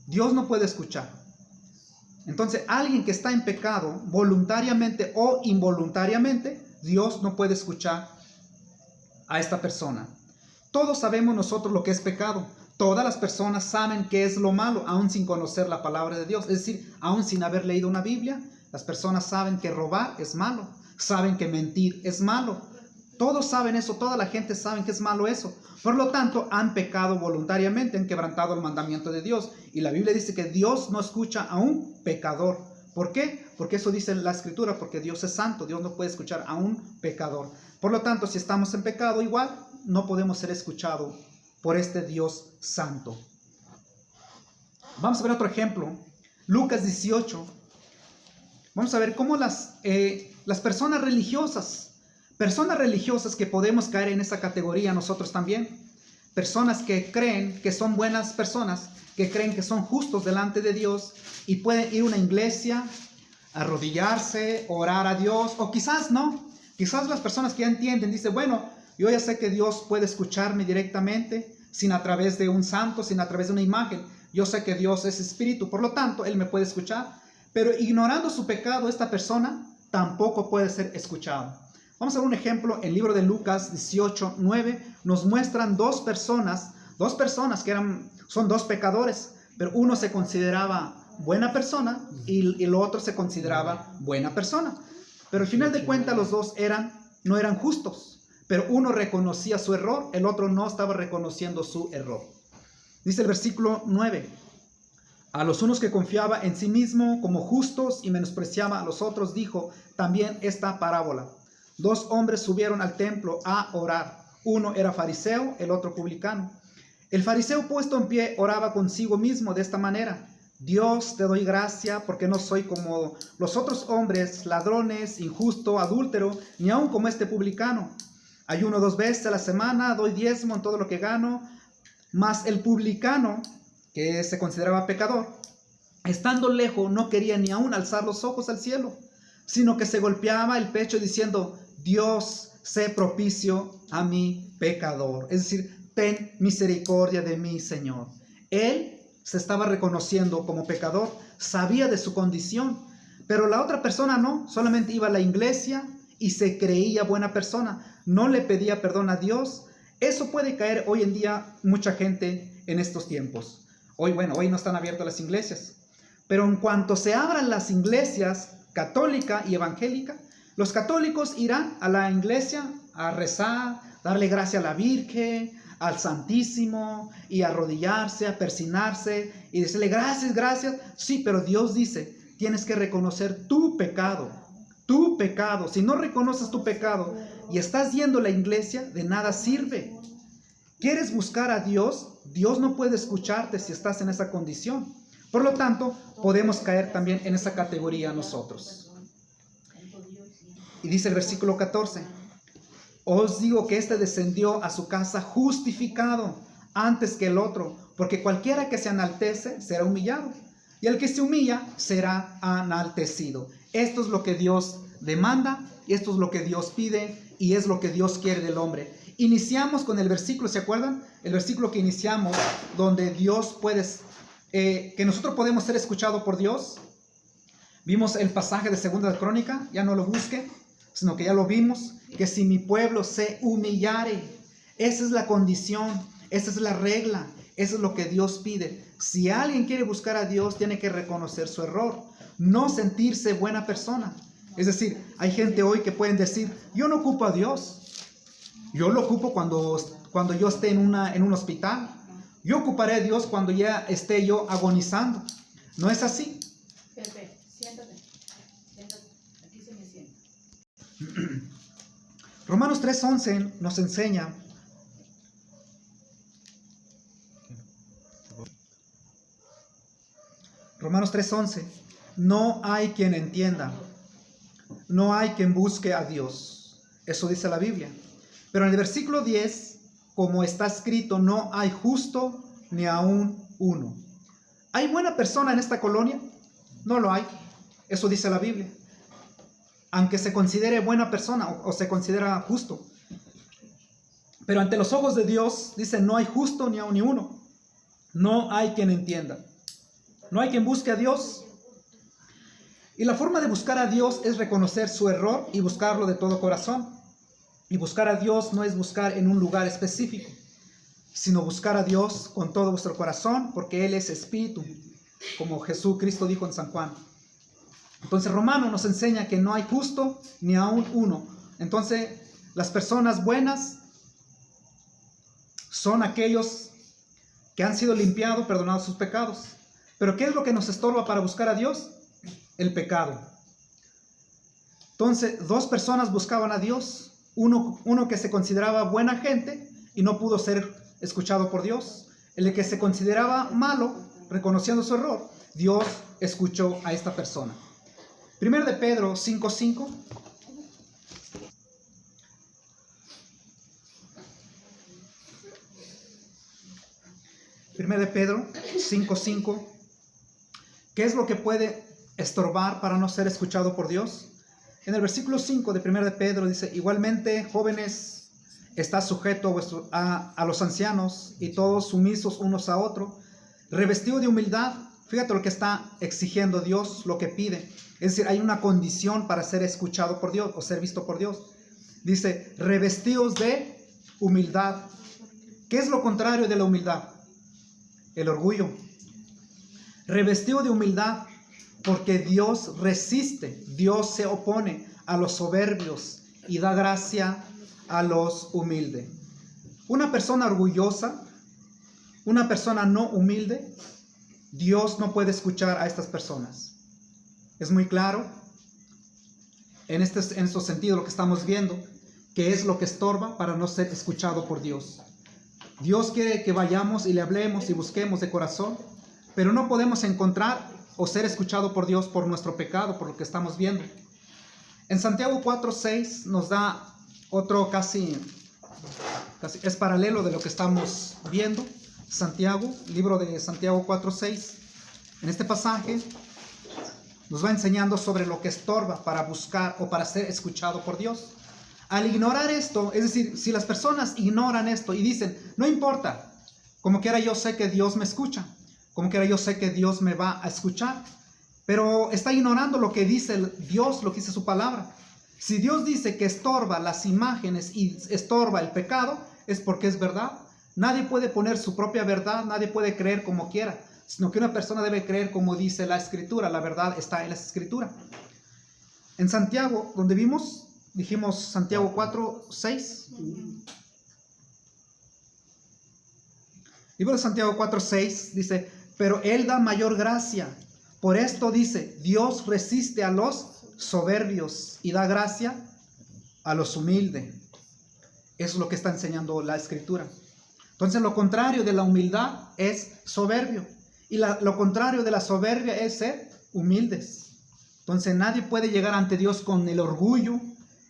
Dios no puede escuchar. Entonces, alguien que está en pecado voluntariamente o involuntariamente, Dios no puede escuchar a esta persona. Todos sabemos nosotros lo que es pecado. Todas las personas saben qué es lo malo, aún sin conocer la palabra de Dios. Es decir, aún sin haber leído una Biblia, las personas saben que robar es malo, saben que mentir es malo. Todos saben eso, toda la gente sabe que es malo eso. Por lo tanto, han pecado voluntariamente, han quebrantado el mandamiento de Dios. Y la Biblia dice que Dios no escucha a un pecador. ¿Por qué? Porque eso dice la Escritura, porque Dios es santo, Dios no puede escuchar a un pecador. Por lo tanto, si estamos en pecado, igual no podemos ser escuchados por este Dios santo. Vamos a ver otro ejemplo, Lucas 18. Vamos a ver cómo las personas religiosas que podemos caer en esa categoría nosotros también, personas que creen que son buenas personas, que creen que son justos delante de Dios y pueden ir a una iglesia, arrodillarse, orar a Dios, o quizás no, quizás las personas que ya entienden, dicen, bueno, yo ya sé que Dios puede escucharme directamente, sin a través de un santo, sin a través de una imagen. Yo sé que Dios es espíritu, por lo tanto, Él me puede escuchar. Pero ignorando su pecado, esta persona tampoco puede ser escuchada. Vamos a ver un ejemplo en el libro de Lucas 18, 9. Nos muestran dos personas que son dos pecadores, pero uno se consideraba buena persona y el otro se consideraba buena persona. Pero al final de cuentas los dos no eran justos, pero uno reconocía su error, el otro no estaba reconociendo su error. Dice el versículo 9: a los unos que confiaba en sí mismo como justos y menospreciaba a los otros, dijo también esta parábola. Dos hombres subieron al templo a orar. Uno era fariseo, el otro publicano. El fariseo, puesto en pie, oraba consigo mismo de esta manera: Dios, te doy gracia porque no soy como los otros hombres, ladrones, injusto, adúltero, ni aun como este publicano. Ayuno 2 veces a la semana, doy diezmo en todo lo que gano. Mas el publicano, que se consideraba pecador, estando lejos, no quería ni aun alzar los ojos al cielo, sino que se golpeaba el pecho diciendo: Dios, sé propicio a mi pecador. Es decir, ten misericordia de mí, Señor. Él se estaba reconociendo como pecador, sabía de su condición, pero la otra persona no, solamente iba a la iglesia y se creía buena persona, no le pedía perdón a Dios. Eso puede caer hoy en día mucha gente en estos tiempos. Hoy no están abiertas las iglesias, pero en cuanto se abran las iglesias católica y evangélica, los católicos irán a la iglesia a rezar, darle gracia a la Virgen, al Santísimo, y arrodillarse, a persinarse y decirle gracias, gracias. Sí, pero Dios dice, tienes que reconocer tu pecado, tu pecado. Si no reconoces tu pecado y estás yendo a la iglesia, de nada sirve. ¿Quieres buscar a Dios? Dios no puede escucharte si estás en esa condición. Por lo tanto, podemos caer también en esa categoría nosotros. Y dice el versículo 14, os digo que este descendió a su casa justificado antes que el otro, porque cualquiera que se enaltece será humillado, y el que se humilla será enaltecido. Esto es lo que Dios demanda, y esto es lo que Dios pide, y es lo que Dios quiere del hombre. Iniciamos con el versículo, ¿se acuerdan? El versículo que iniciamos, donde Dios puede, que nosotros podemos ser escuchados por Dios. Vimos el pasaje de Segunda de Crónica, ya no lo busque, sino que ya lo vimos, que si mi pueblo se humillare, esa es la condición, esa es la regla, eso es lo que Dios pide. Si alguien quiere buscar a Dios, tiene que reconocer su error, no sentirse buena persona. Es decir, hay gente hoy que pueden decir, yo no ocupo a Dios. Yo lo ocupo cuando yo esté en un hospital. Yo ocuparé a Dios cuando ya esté yo agonizando. ¿No es así? Pepe, siéntate. Siéntate. Aquí se me sienta. Romanos 3:11 nos enseña. Romanos 3:11. No hay quien entienda. No hay quien busque a Dios. Eso dice la Biblia. Pero en el versículo 10, como está escrito, no hay justo ni aún uno. ¿Hay buena persona en esta colonia? No lo hay. Eso dice la Biblia. Aunque se considere buena persona o se considera justo. Pero ante los ojos de Dios, dice, no hay justo ni aún ni uno. No hay quien entienda. No hay quien busque a Dios. Y la forma de buscar a Dios es reconocer su error y buscarlo de todo corazón. Y buscar a Dios no es buscar en un lugar específico, sino buscar a Dios con todo vuestro corazón, porque Él es espíritu, como Jesucristo dijo en San Juan. Entonces Romano nos enseña que no hay justo ni aún uno. Entonces las personas buenas son aquellos que han sido limpiados, perdonados sus pecados. Pero ¿qué es lo que nos estorba para buscar a Dios? El pecado. Entonces, dos personas buscaban a Dios. Uno que se consideraba buena gente y no pudo ser escuchado por Dios. El que se consideraba malo, reconociendo su error, Dios escuchó a esta persona. 1 de Pedro 5:5. Primero de Pedro 5:5. ¿Qué es lo que puede estorbar para no ser escuchado por Dios? En el versículo 5 de 1 de Pedro dice, igualmente, jóvenes, está sujeto a los ancianos y todos sumisos unos a otros, revestido de humildad. Fíjate lo que está exigiendo Dios, lo que pide. Es decir, hay una condición para ser escuchado por Dios o ser visto por Dios. Dice, revestidos de humildad. ¿Qué es lo contrario de la humildad? El orgullo. Revestido de humildad. Porque Dios resiste, Dios se opone a los soberbios y da gracia a los humildes. Una persona orgullosa, una persona no humilde, Dios no puede escuchar a estas personas. Es muy claro en estos sentidos lo que estamos viendo, que es lo que estorba para no ser escuchado por Dios. Dios quiere que vayamos y le hablemos y busquemos de corazón, pero no podemos encontrar o ser escuchado por Dios por nuestro pecado, por lo que estamos viendo. En Santiago 4:6 nos da otro casi es paralelo de lo que estamos viendo. Santiago, libro de Santiago 4:6. En este pasaje nos va enseñando sobre lo que estorba para buscar o para ser escuchado por Dios. Al ignorar esto, es decir, si las personas ignoran esto y dicen, no importa, como quiera yo sé que Dios me escucha, como quiera yo sé que Dios me va a escuchar, pero está ignorando lo que dice Dios, lo que dice su palabra. Si Dios dice que estorba las imágenes y estorba el pecado, es porque es verdad. Nadie puede poner su propia verdad, nadie puede creer como quiera, sino que una persona debe creer como dice la Escritura. La verdad está en la Escritura. En Santiago, donde dijimos Santiago 4:6. Libro de Santiago 4:6 dice, pero Él da mayor gracia. Por esto dice, Dios resiste a los soberbios y da gracia a los humildes. Eso es lo que está enseñando la Escritura. Entonces, lo contrario de la humildad es soberbio. Y lo contrario de la soberbia es ser humildes. Entonces, nadie puede llegar ante Dios con el orgullo,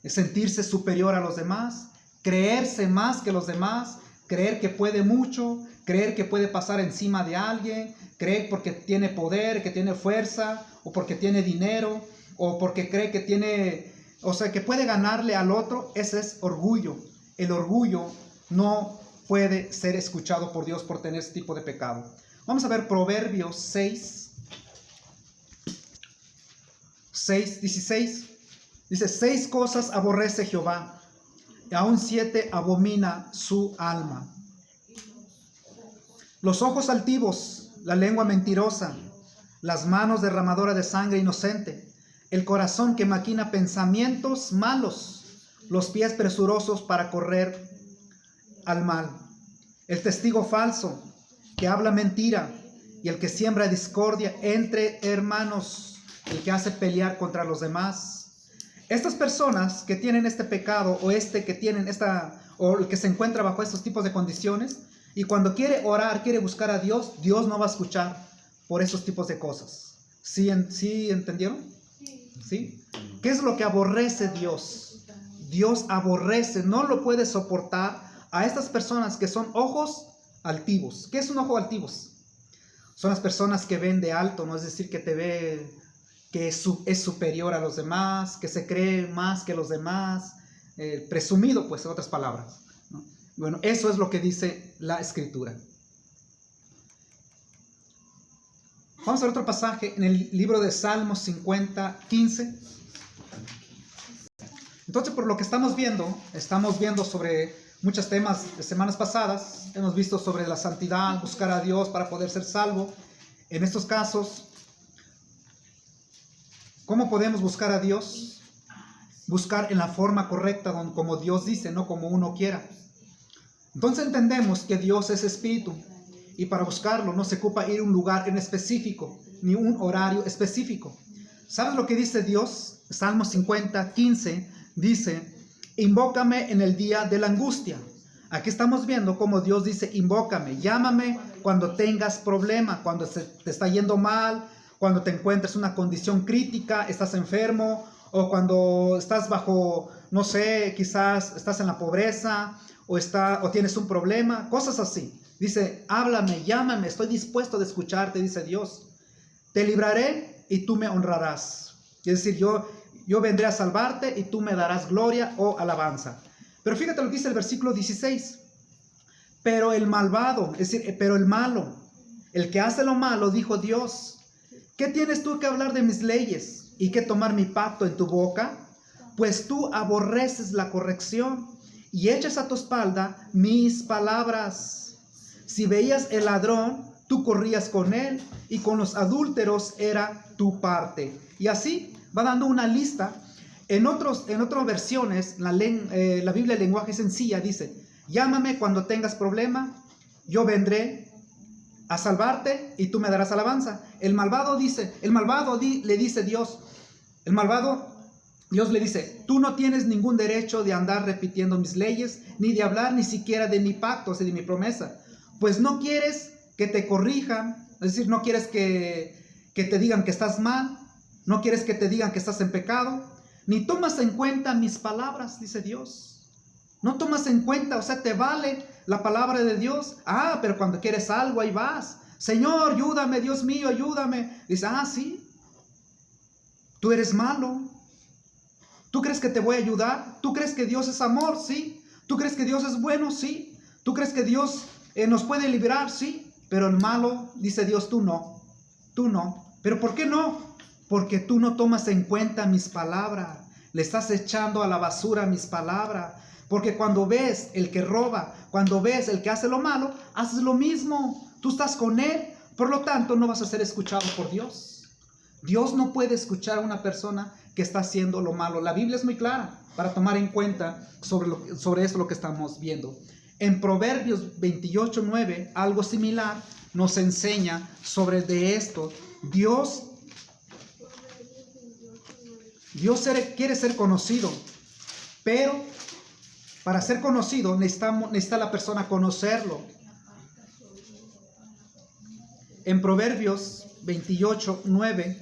sentirse superior a los demás, creerse más que los demás, creer que puede mucho, creer que puede pasar encima de alguien, creer porque tiene poder, que tiene fuerza, o porque tiene dinero, o porque cree que tiene, o sea, que puede ganarle al otro. Ese es orgullo. El orgullo no puede ser escuchado por Dios por tener este tipo de pecado. Vamos a ver Proverbios 6:16. Dice: 6 cosas aborrece Jehová, y aún 7 abomina su alma: los ojos altivos, la lengua mentirosa, las manos derramadoras de sangre inocente, el corazón que maquina pensamientos malos, los pies presurosos para correr al mal, el testigo falso que habla mentira, y el que siembra discordia entre hermanos, el que hace pelear contra los demás. Estas personas que tienen este pecado, o que tienen o el que se encuentra bajo estos tipos de condiciones, y cuando quiere orar, quiere buscar a Dios, Dios no va a escuchar por esos tipos de cosas. ¿Sí entendieron? ¿Sí? ¿Qué es lo que aborrece Dios? Dios aborrece, no lo puede soportar a estas personas que son ojos altivos. ¿Qué es un ojo altivos? Son las personas que ven de alto, ¿no? Es decir, que te ve que es superior a los demás, que se cree más que los demás, presumido, pues, en otras palabras, ¿no? Bueno, eso es lo que dice la Escritura. Vamos a ver otro pasaje en el libro de Salmos 50:15. Entonces, por lo que estamos viendo sobre muchos temas de semanas pasadas. Hemos visto sobre la santidad, buscar a Dios para poder ser salvo. En estos casos, ¿cómo podemos buscar a Dios? Buscar en la forma correcta, como Dios dice, no como uno quiera. Entonces entendemos que Dios es espíritu, y para buscarlo no se ocupa ir a un lugar en específico, ni un horario específico. ¿Sabes lo que dice Dios? Salmos 50:15 dice: invócame en el día de la angustia. Aquí estamos viendo cómo Dios dice: invócame, llámame cuando tengas problema, cuando te está yendo mal, cuando te encuentres en una condición crítica, estás enfermo, o cuando estás bajo, no sé, quizás estás en la pobreza, o tienes un problema, cosas así. Dice: háblame, llámame, estoy dispuesto a escucharte, dice Dios. Te libraré y tú me honrarás. Es decir, yo vendré a salvarte y tú me darás gloria o alabanza. Pero fíjate lo que dice el versículo 16. Pero el malvado, es decir, pero el malo, el que hace lo malo, dijo Dios: ¿qué tienes tú que hablar de mis leyes y que tomar mi pacto en tu boca? Pues tú aborreces la corrección y echas a tu espalda mis palabras. Si veías el ladrón, tú corrías con él, y con los adúlteros era tu parte. Y así va dando una lista. En otras versiones, la Biblia en lenguaje sencilla dice: llámame cuando tengas problema, yo vendré a salvarte y tú me darás alabanza. El malvado le dice Dios, Dios le dice: tú no tienes ningún derecho de andar repitiendo mis leyes, ni de hablar ni siquiera de mi pacto, o sea, de mi promesa. Pues no quieres que te corrijan, es decir, no quieres que te digan que estás mal, no quieres que te digan que estás en pecado, ni tomas en cuenta mis palabras, dice Dios. No tomas en cuenta, o sea, te vale la palabra de Dios. Pero cuando quieres algo, ahí vas. Señor, ayúdame, Dios mío, ayúdame. Dice: sí, tú eres malo. ¿Tú crees que te voy a ayudar? ¿Tú crees que Dios es amor? Sí. ¿Tú crees que Dios es bueno? Sí. ¿Tú crees que Dios nos puede librar? Sí. Pero el malo, dice Dios, tú no. Tú no. ¿Pero por qué no? Porque tú no tomas en cuenta mis palabras. Le estás echando a la basura mis palabras. Porque cuando ves el que roba, cuando ves el que hace lo malo, haces lo mismo. Tú estás con él. Por lo tanto, no vas a ser escuchado por Dios. Dios no puede escuchar a una persona que está haciendo lo malo. La Biblia es muy clara para tomar en cuenta sobre esto lo que estamos viendo. En Proverbios 28:9, algo similar nos enseña sobre de esto. Dios Dios quiere ser conocido, pero para ser conocido necesita la persona conocerlo. En Proverbios 28:9,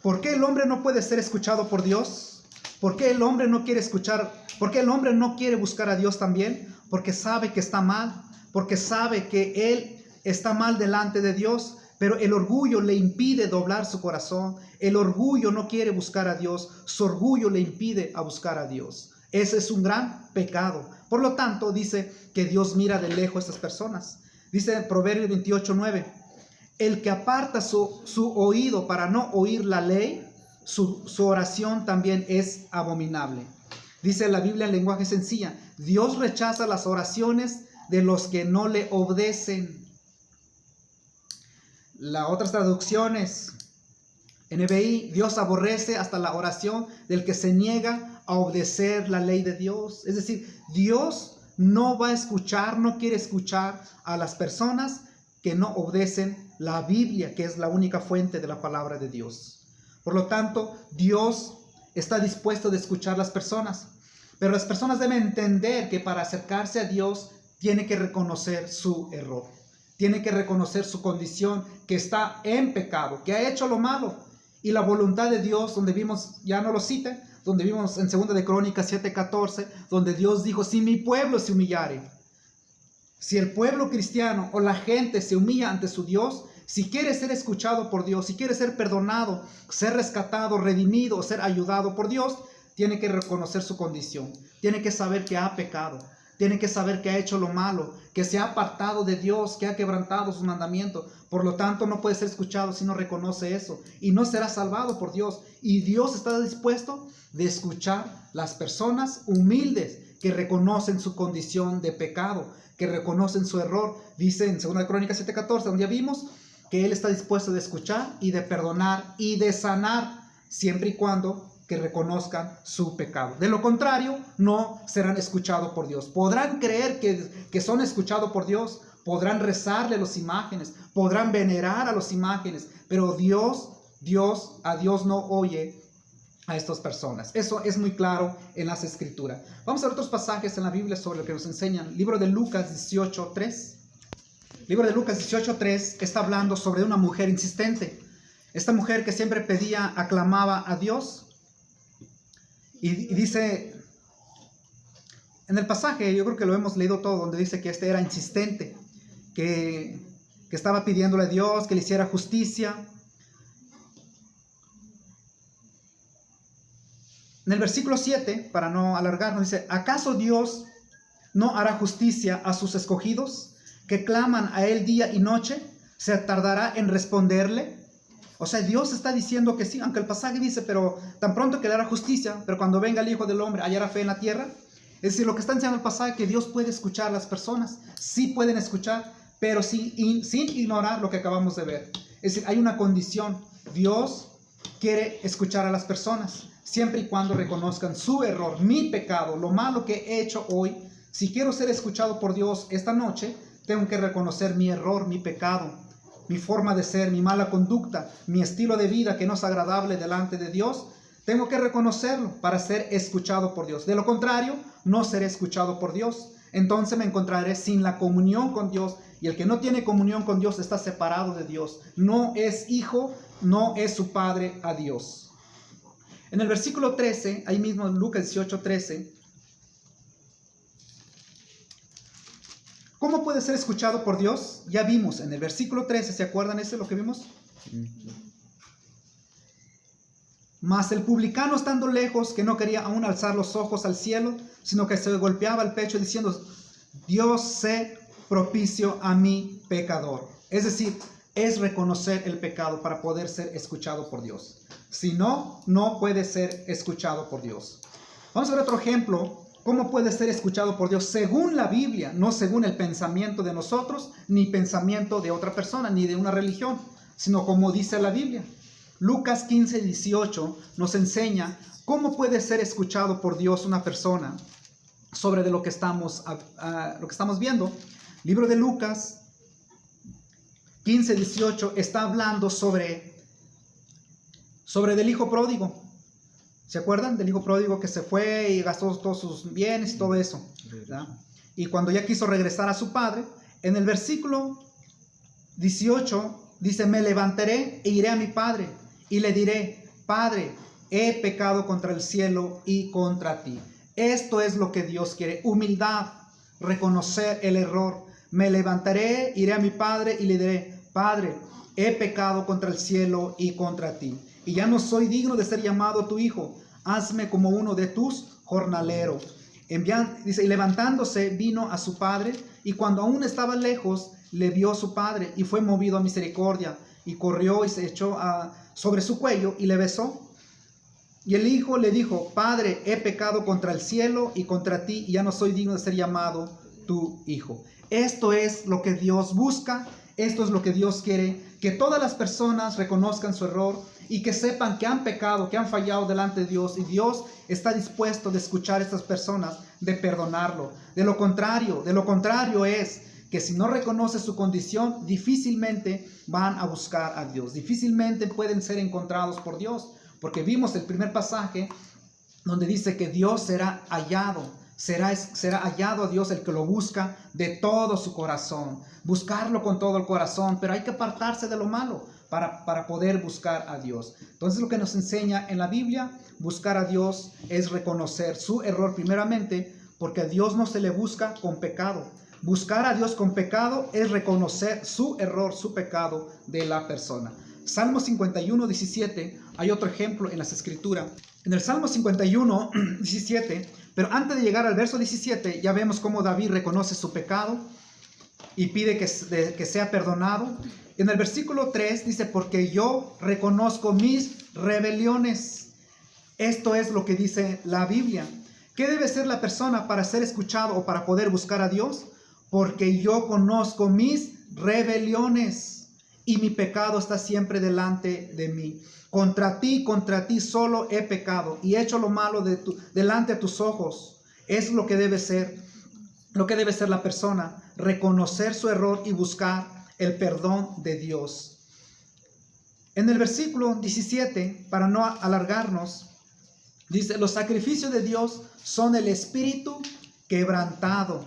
¿por qué el hombre no puede ser escuchado por Dios? ¿Por qué el hombre no quiere escuchar? ¿Por qué el hombre no quiere buscar a Dios también? Porque sabe que está mal, porque sabe que él está mal delante de Dios, pero el orgullo le impide doblar su corazón. El orgullo no quiere buscar a Dios, su orgullo le impide a buscar a Dios. Ese es un gran pecado. Por lo tanto, dice que Dios mira de lejos a estas personas. Dice en Proverbios 28:9, el que aparta su oído para no oír la ley, su oración también es abominable. Dice la Biblia en lenguaje sencilla, Dios rechaza las oraciones de los que no le obedecen. Las otras traducciones, NBI, Dios aborrece hasta la oración del que se niega a obedecer la ley de Dios. Es decir, Dios no va a escuchar, no quiere escuchar a las personas que no obedecen la Biblia, que es la única fuente de la palabra de Dios. Por lo tanto, Dios está dispuesto de escuchar a las personas, pero las personas deben entender que para acercarse a Dios tiene que reconocer su error, tiene que reconocer su condición, que está en pecado, que ha hecho lo malo, y la voluntad de Dios, donde vimos, ya no lo cite, donde vimos en 2 de Crónicas 7:14, donde Dios dijo, si mi pueblo se humillare, si el pueblo cristiano o la gente se humilla ante su Dios, si quiere ser escuchado por Dios, si quiere ser perdonado, ser rescatado, redimido, ser ayudado por Dios, tiene que reconocer su condición, tiene que saber que ha pecado, tiene que saber que ha hecho lo malo, que se ha apartado de Dios, que ha quebrantado sus mandamientos. Por lo tanto, no puede ser escuchado si no reconoce eso, y no será salvado por Dios. Y Dios está dispuesto de escuchar las personas humildes que reconocen su condición de pecado, que reconocen su error. Dice en 2 Crónicas 7:14, donde ya vimos que Él está dispuesto de escuchar y de perdonar y de sanar, siempre y cuando que reconozcan su pecado. De lo contrario, no serán escuchados por Dios. Podrán creer que son escuchados por Dios, podrán rezarle a las imágenes, podrán venerar a las imágenes, pero a Dios no oye a estas personas. Eso es muy claro en las Escrituras. Vamos a ver otros pasajes en la Biblia sobre lo que nos enseñan. Libro de Lucas 18:3. Libro de Lucas 18:3 está hablando sobre una mujer insistente. Esta mujer que siempre pedía, aclamaba a Dios. Y dice, en el pasaje, yo creo que lo hemos leído todo, donde dice que este era insistente, que estaba pidiéndole a Dios que le hiciera justicia. En el versículo 7, para no alargarnos, dice, ¿acaso Dios no hará justicia a sus escogidos, que claman a Él día y noche? ¿Se tardará en responderle? O sea, Dios está diciendo que sí, aunque el pasaje dice, pero tan pronto que le hará justicia, pero cuando venga el Hijo del Hombre, ¿hallará fe en la tierra? Es decir, lo que está enseñando el pasaje es que Dios puede escuchar a las personas, sí pueden escuchar, pero sin ignorar lo que acabamos de ver. Es decir, hay una condición. Dios quiere escuchar a las personas, siempre y cuando reconozcan su error, mi pecado, lo malo que he hecho hoy. Si quiero ser escuchado por Dios esta noche, tengo que reconocer mi error, mi pecado, mi forma de ser, mi mala conducta, mi estilo de vida que no es agradable delante de Dios. Tengo que reconocerlo para ser escuchado por Dios. De lo contrario, no seré escuchado por Dios. Entonces me encontraré sin la comunión con Dios. Y el que no tiene comunión con Dios está separado de Dios. No es hijo, no es su padre a Dios. En el versículo 13, ahí mismo en Lucas 18:13, ¿cómo puede ser escuchado por Dios? Ya vimos en el versículo 13, ¿se acuerdan ese lo que vimos? Mas el publicano, estando lejos, que no quería aún alzar los ojos al cielo, sino que se golpeaba el pecho diciendo, Dios sé propicio a mi pecador. Es decir, es reconocer el pecado para poder ser escuchado por Dios. Si no, no puede ser escuchado por Dios. Vamos a ver otro ejemplo. ¿Cómo puede ser escuchado por Dios? Según la Biblia, no según el pensamiento de nosotros, ni pensamiento de otra persona, ni de una religión, sino como dice la Biblia. Lucas 15:18 nos enseña cómo puede ser escuchado por Dios una persona sobre de lo que estamos viendo. Libro de Lucas 15:18 está hablando sobre sobre del hijo pródigo. ¿Se acuerdan del hijo pródigo que se fue y gastó todos sus bienes y todo eso? ¿Verdad? Y cuando ya quiso regresar a su padre, en el versículo 18 dice, me levantaré e iré a mi padre y le diré, Padre, he pecado contra el cielo y contra ti. Esto es lo que Dios quiere, humildad, reconocer el error. Me levantaré, iré a mi padre y le diré, Padre, he pecado contra el cielo y contra ti, y ya no soy digno de ser llamado tu hijo. Hazme como uno de tus jornaleros. Dice, y levantándose vino a su padre, y cuando aún estaba lejos, le vio su padre, y fue movido a misericordia, y corrió y se echó sobre su cuello, y le besó. Y el hijo le dijo, Padre, he pecado contra el cielo y contra ti, y ya no soy digno de ser llamado tu hijo. Esto es lo que Dios busca, esto es lo que Dios quiere, que todas las personas reconozcan su error y que sepan que han pecado, que han fallado delante de Dios, y Dios está dispuesto de escuchar a estas personas, de perdonarlo. De lo contrario es que si no reconoce su condición, difícilmente van a buscar a Dios, difícilmente pueden ser encontrados por Dios, porque vimos el primer pasaje donde dice que Dios será hallado. Será hallado a Dios el que lo busca de todo su corazón, buscarlo con todo el corazón, pero hay que apartarse de lo malo para poder buscar a Dios. Entonces lo que nos enseña en la Biblia, buscar a Dios es reconocer su error primeramente, porque a Dios no se le busca con pecado. Buscar a Dios con pecado es reconocer su error, su pecado de la persona. Salmo 51, 17, hay otro ejemplo en las Escrituras. En el Salmo 51, 17, pero antes de llegar al verso 17, ya vemos cómo David reconoce su pecado y pide que sea perdonado. En el versículo 3 dice, porque yo reconozco mis rebeliones. Esto es lo que dice la Biblia. ¿Qué debe ser la persona para ser escuchado o para poder buscar a Dios? Porque yo conozco mis rebeliones y mi pecado está siempre delante de mí. Contra ti solo he pecado y he hecho lo malo delante de tus ojos. Es lo que debe ser la persona, reconocer su error y buscar el perdón de Dios. En el versículo 17, para no alargarnos, dice, los sacrificios de Dios son el espíritu quebrantado.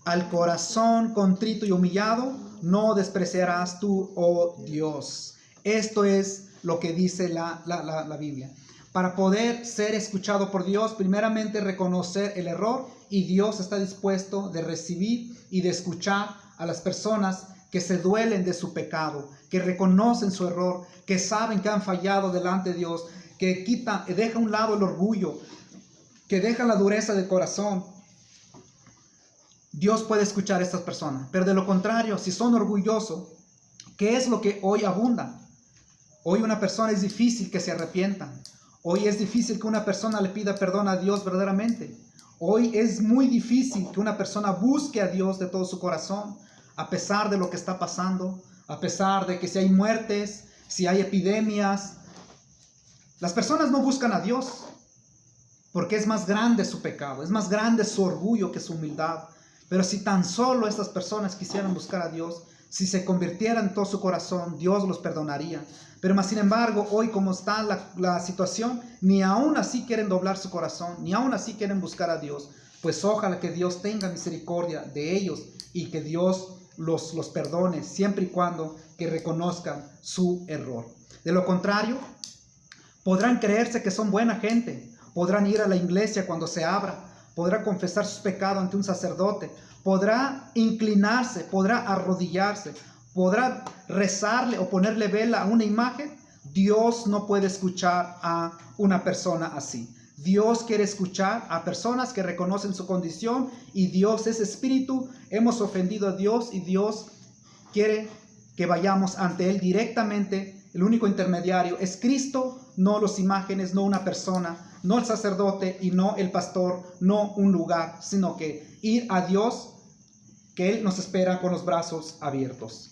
Al corazón contrito y humillado no despreciarás tú, oh Dios. Esto es lo que dice la Biblia. Para poder ser escuchado por Dios, primeramente reconocer el error, y Dios está dispuesto de recibir y de escuchar a las personas que se duelen de su pecado, que reconocen su error, que saben que han fallado delante de Dios, que deja a un lado el orgullo, que dejan la dureza del corazón. Dios puede escuchar a estas personas, pero de lo contrario, si son orgullosos, ¿qué es lo que hoy abunda? Hoy una persona es difícil que se arrepienta. Hoy es difícil que una persona le pida perdón a Dios verdaderamente. Hoy es muy difícil que una persona busque a Dios de todo su corazón, a pesar de lo que está pasando, a pesar de que si hay muertes, si hay epidemias. Las personas no buscan a Dios porque es más grande su pecado, es más grande su orgullo que su humildad. Pero si tan solo estas personas quisieran buscar a Dios, si se convirtieran en todo su corazón, Dios los perdonaría. Pero más sin embargo, hoy como está la situación, ni aún así quieren doblar su corazón, ni aún así quieren buscar a Dios. Pues ojalá que Dios tenga misericordia de ellos y que Dios los perdone, siempre y cuando que reconozcan su error. De lo contrario, podrán creerse que son buena gente, podrán ir a la iglesia cuando se abra, podrá confesar sus pecados ante un sacerdote, podrá inclinarse, podrá arrodillarse, podrá rezarle o ponerle vela a una imagen. Dios no puede escuchar a una persona así. Dios quiere escuchar a personas que reconocen su condición, y Dios es espíritu. Hemos ofendido a Dios y Dios quiere que vayamos ante Él directamente. El único intermediario es Cristo, no las imágenes, no una persona, no el sacerdote y no el pastor, no un lugar, sino que ir a Dios, que Él nos espera con los brazos abiertos.